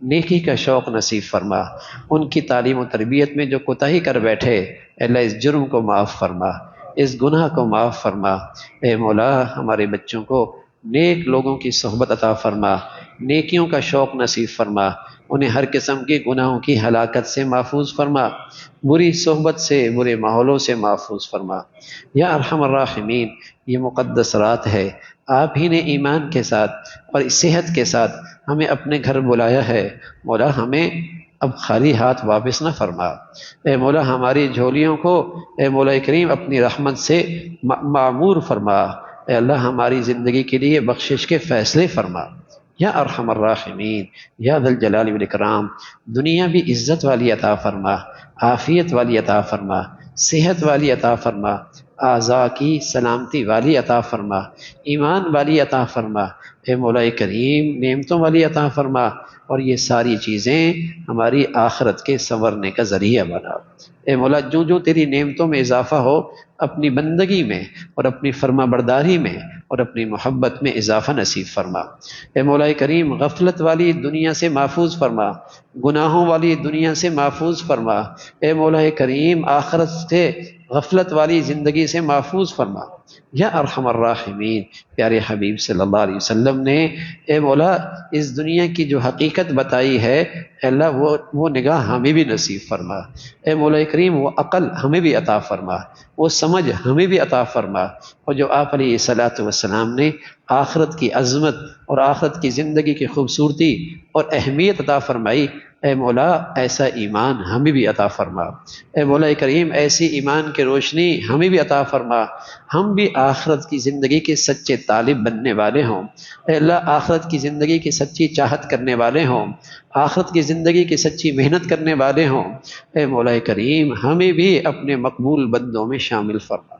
نیکی کا شوق نصیب فرما، ان کی تعلیم و تربیت میں جو کوتاہی کر بیٹھے اے اللہ اس جرم کو معاف فرما، اس گناہ کو معاف فرما، اے مولا ہمارے بچوں کو نیک لوگوں کی صحبت عطا فرما، نیکیوں کا شوق نصیب فرما، انہیں ہر قسم کے گناہوں کی ہلاکت سے محفوظ فرما، بری صحبت سے برے ماحولوں سے محفوظ فرما۔ یا ارحم الراحمین، یہ مقدس رات ہے، آپ ہی نے ایمان کے ساتھ اور صحت کے ساتھ ہمیں اپنے گھر بلایا ہے، مولا ہمیں اب خالی ہاتھ واپس نہ فرما، اے مولا ہماری جھولیوں کو اے مولا کریم اپنی رحمت سے معمور فرما، اے اللہ ہماری زندگی کے لیے بخشش کے فیصلے فرما۔ یا ارحم الراحمین، یا ذا الجلال والاکرام، دنیا بھی عزت والی عطا فرما، عافیت والی عطا فرما، صحت والی عطا فرما، اعضاء کی سلامتی والی عطا فرما، ایمان والی عطا فرما، اے مولا کریم نعمتوں والی عطا فرما، اور یہ ساری چیزیں ہماری آخرت کے سنورنے کا ذریعہ بنا۔ اے مولا جو جو تیری نعمتوں میں اضافہ ہو اپنی بندگی میں اور اپنی فرما برداری میں اور اپنی محبت میں اضافہ نصیب فرما۔ اے مولا کریم غفلت والی دنیا سے محفوظ فرما، گناہوں والی دنیا سے محفوظ فرما، اے مولا کریم آخرت سے غفلت والی زندگی سے محفوظ فرما۔ یا ارحم الراحمین، پیارے حبیب صلی اللہ علیہ وسلم نے اے مولا اس دنیا کی جو حقیقت بتائی ہے، اے اللہ وہ نگاہ ہمیں بھی نصیب فرما، اے مولا کریم وہ عقل ہمیں بھی عطا فرما، وہ سمجھ ہمیں بھی عطا فرما، اور جو آپ علیہ الصلاۃ والسلام نے آخرت کی عظمت اور آخرت کی زندگی کی خوبصورتی اور اہمیت عطا فرمائی، اے مولا ایسا ایمان ہمیں بھی عطا فرما، اے مولا کریم ایسی ایمان کی روشنی ہمیں بھی عطا فرما، ہم بھی آخرت کی زندگی کے سچے طالب بننے والے ہوں، اے اللہ آخرت کی زندگی کی سچی چاہت کرنے والے ہوں، آخرت کی زندگی کی سچی محنت کرنے والے ہوں، اے مولا کریم ہمیں بھی اپنے مقبول بندوں میں شامل فرما۔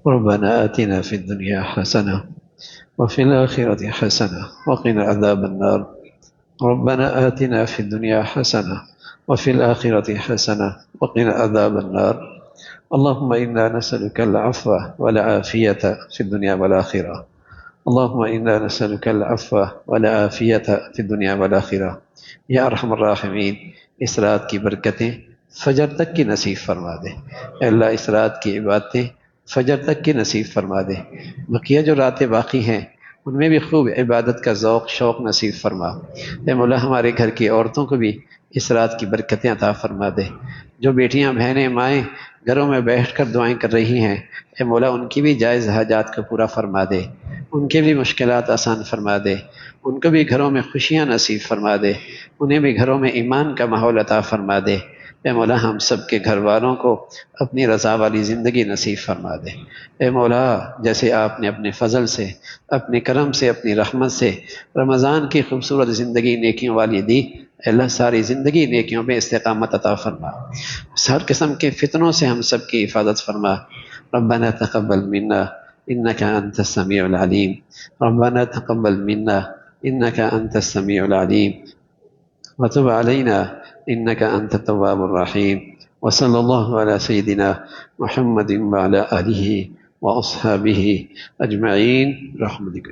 ربنا آتنا في الدنيا حسنة وفي الآخرة حسنة وقنا عذاب النار. ربنا آتنا في الدنيا حسنة وفي الآخرة حسنة وقنا عذاب النار. اللهم إنا نسألك العفو والعافية في الدنيا والآخرة. اللهم إنا نسألك العفو والعافية في الدنيا والآخرة. یا ارحم الراحمین، اس رات کی برکتیں فجر تک کی نصیب فرما دے. اے اللہ اس رات کی عبادتیں فجر تک کی نصیب فرما دے. بقیہ جو راتیں باقی ہیں ان میں بھی خوب عبادت کا ذوق شوق نصیب فرما. اے مولا ہمارے گھر کی عورتوں کو بھی اس رات کی برکتیں عطا فرما دے. جو بیٹیاں بہنیں مائیں گھروں میں بیٹھ کر دعائیں کر رہی ہیں، اے مولا ان کی بھی جائز حاجات کو پورا فرما دے، ان کے بھی مشکلات آسان فرما دے، ان کو بھی گھروں میں خوشیاں نصیب فرما دے، انہیں بھی گھروں میں ایمان کا ماحول عطا فرما دے. اے مولا ہم سب کے گھر والوں کو اپنی رضا والی زندگی نصیب فرما دے. اے مولا جیسے آپ نے اپنے فضل سے، اپنے کرم سے، اپنی رحمت سے رمضان کی خوبصورت زندگی نیکیوں والی دی، اے اللہ ساری زندگی نیکیوں پہ استقامت عطا فرما. ہر قسم کے فتنوں سے ہم سب کی حفاظت فرما. ربنا تقبل منا انك انت السميع العليم. ربنا تقبل منا انك انت السميع العليم وتب علينا انك انت التواب الرحيم. وصلى الله على سيدنا محمد وعلى آله وأصحابه أجمعين برحمتك.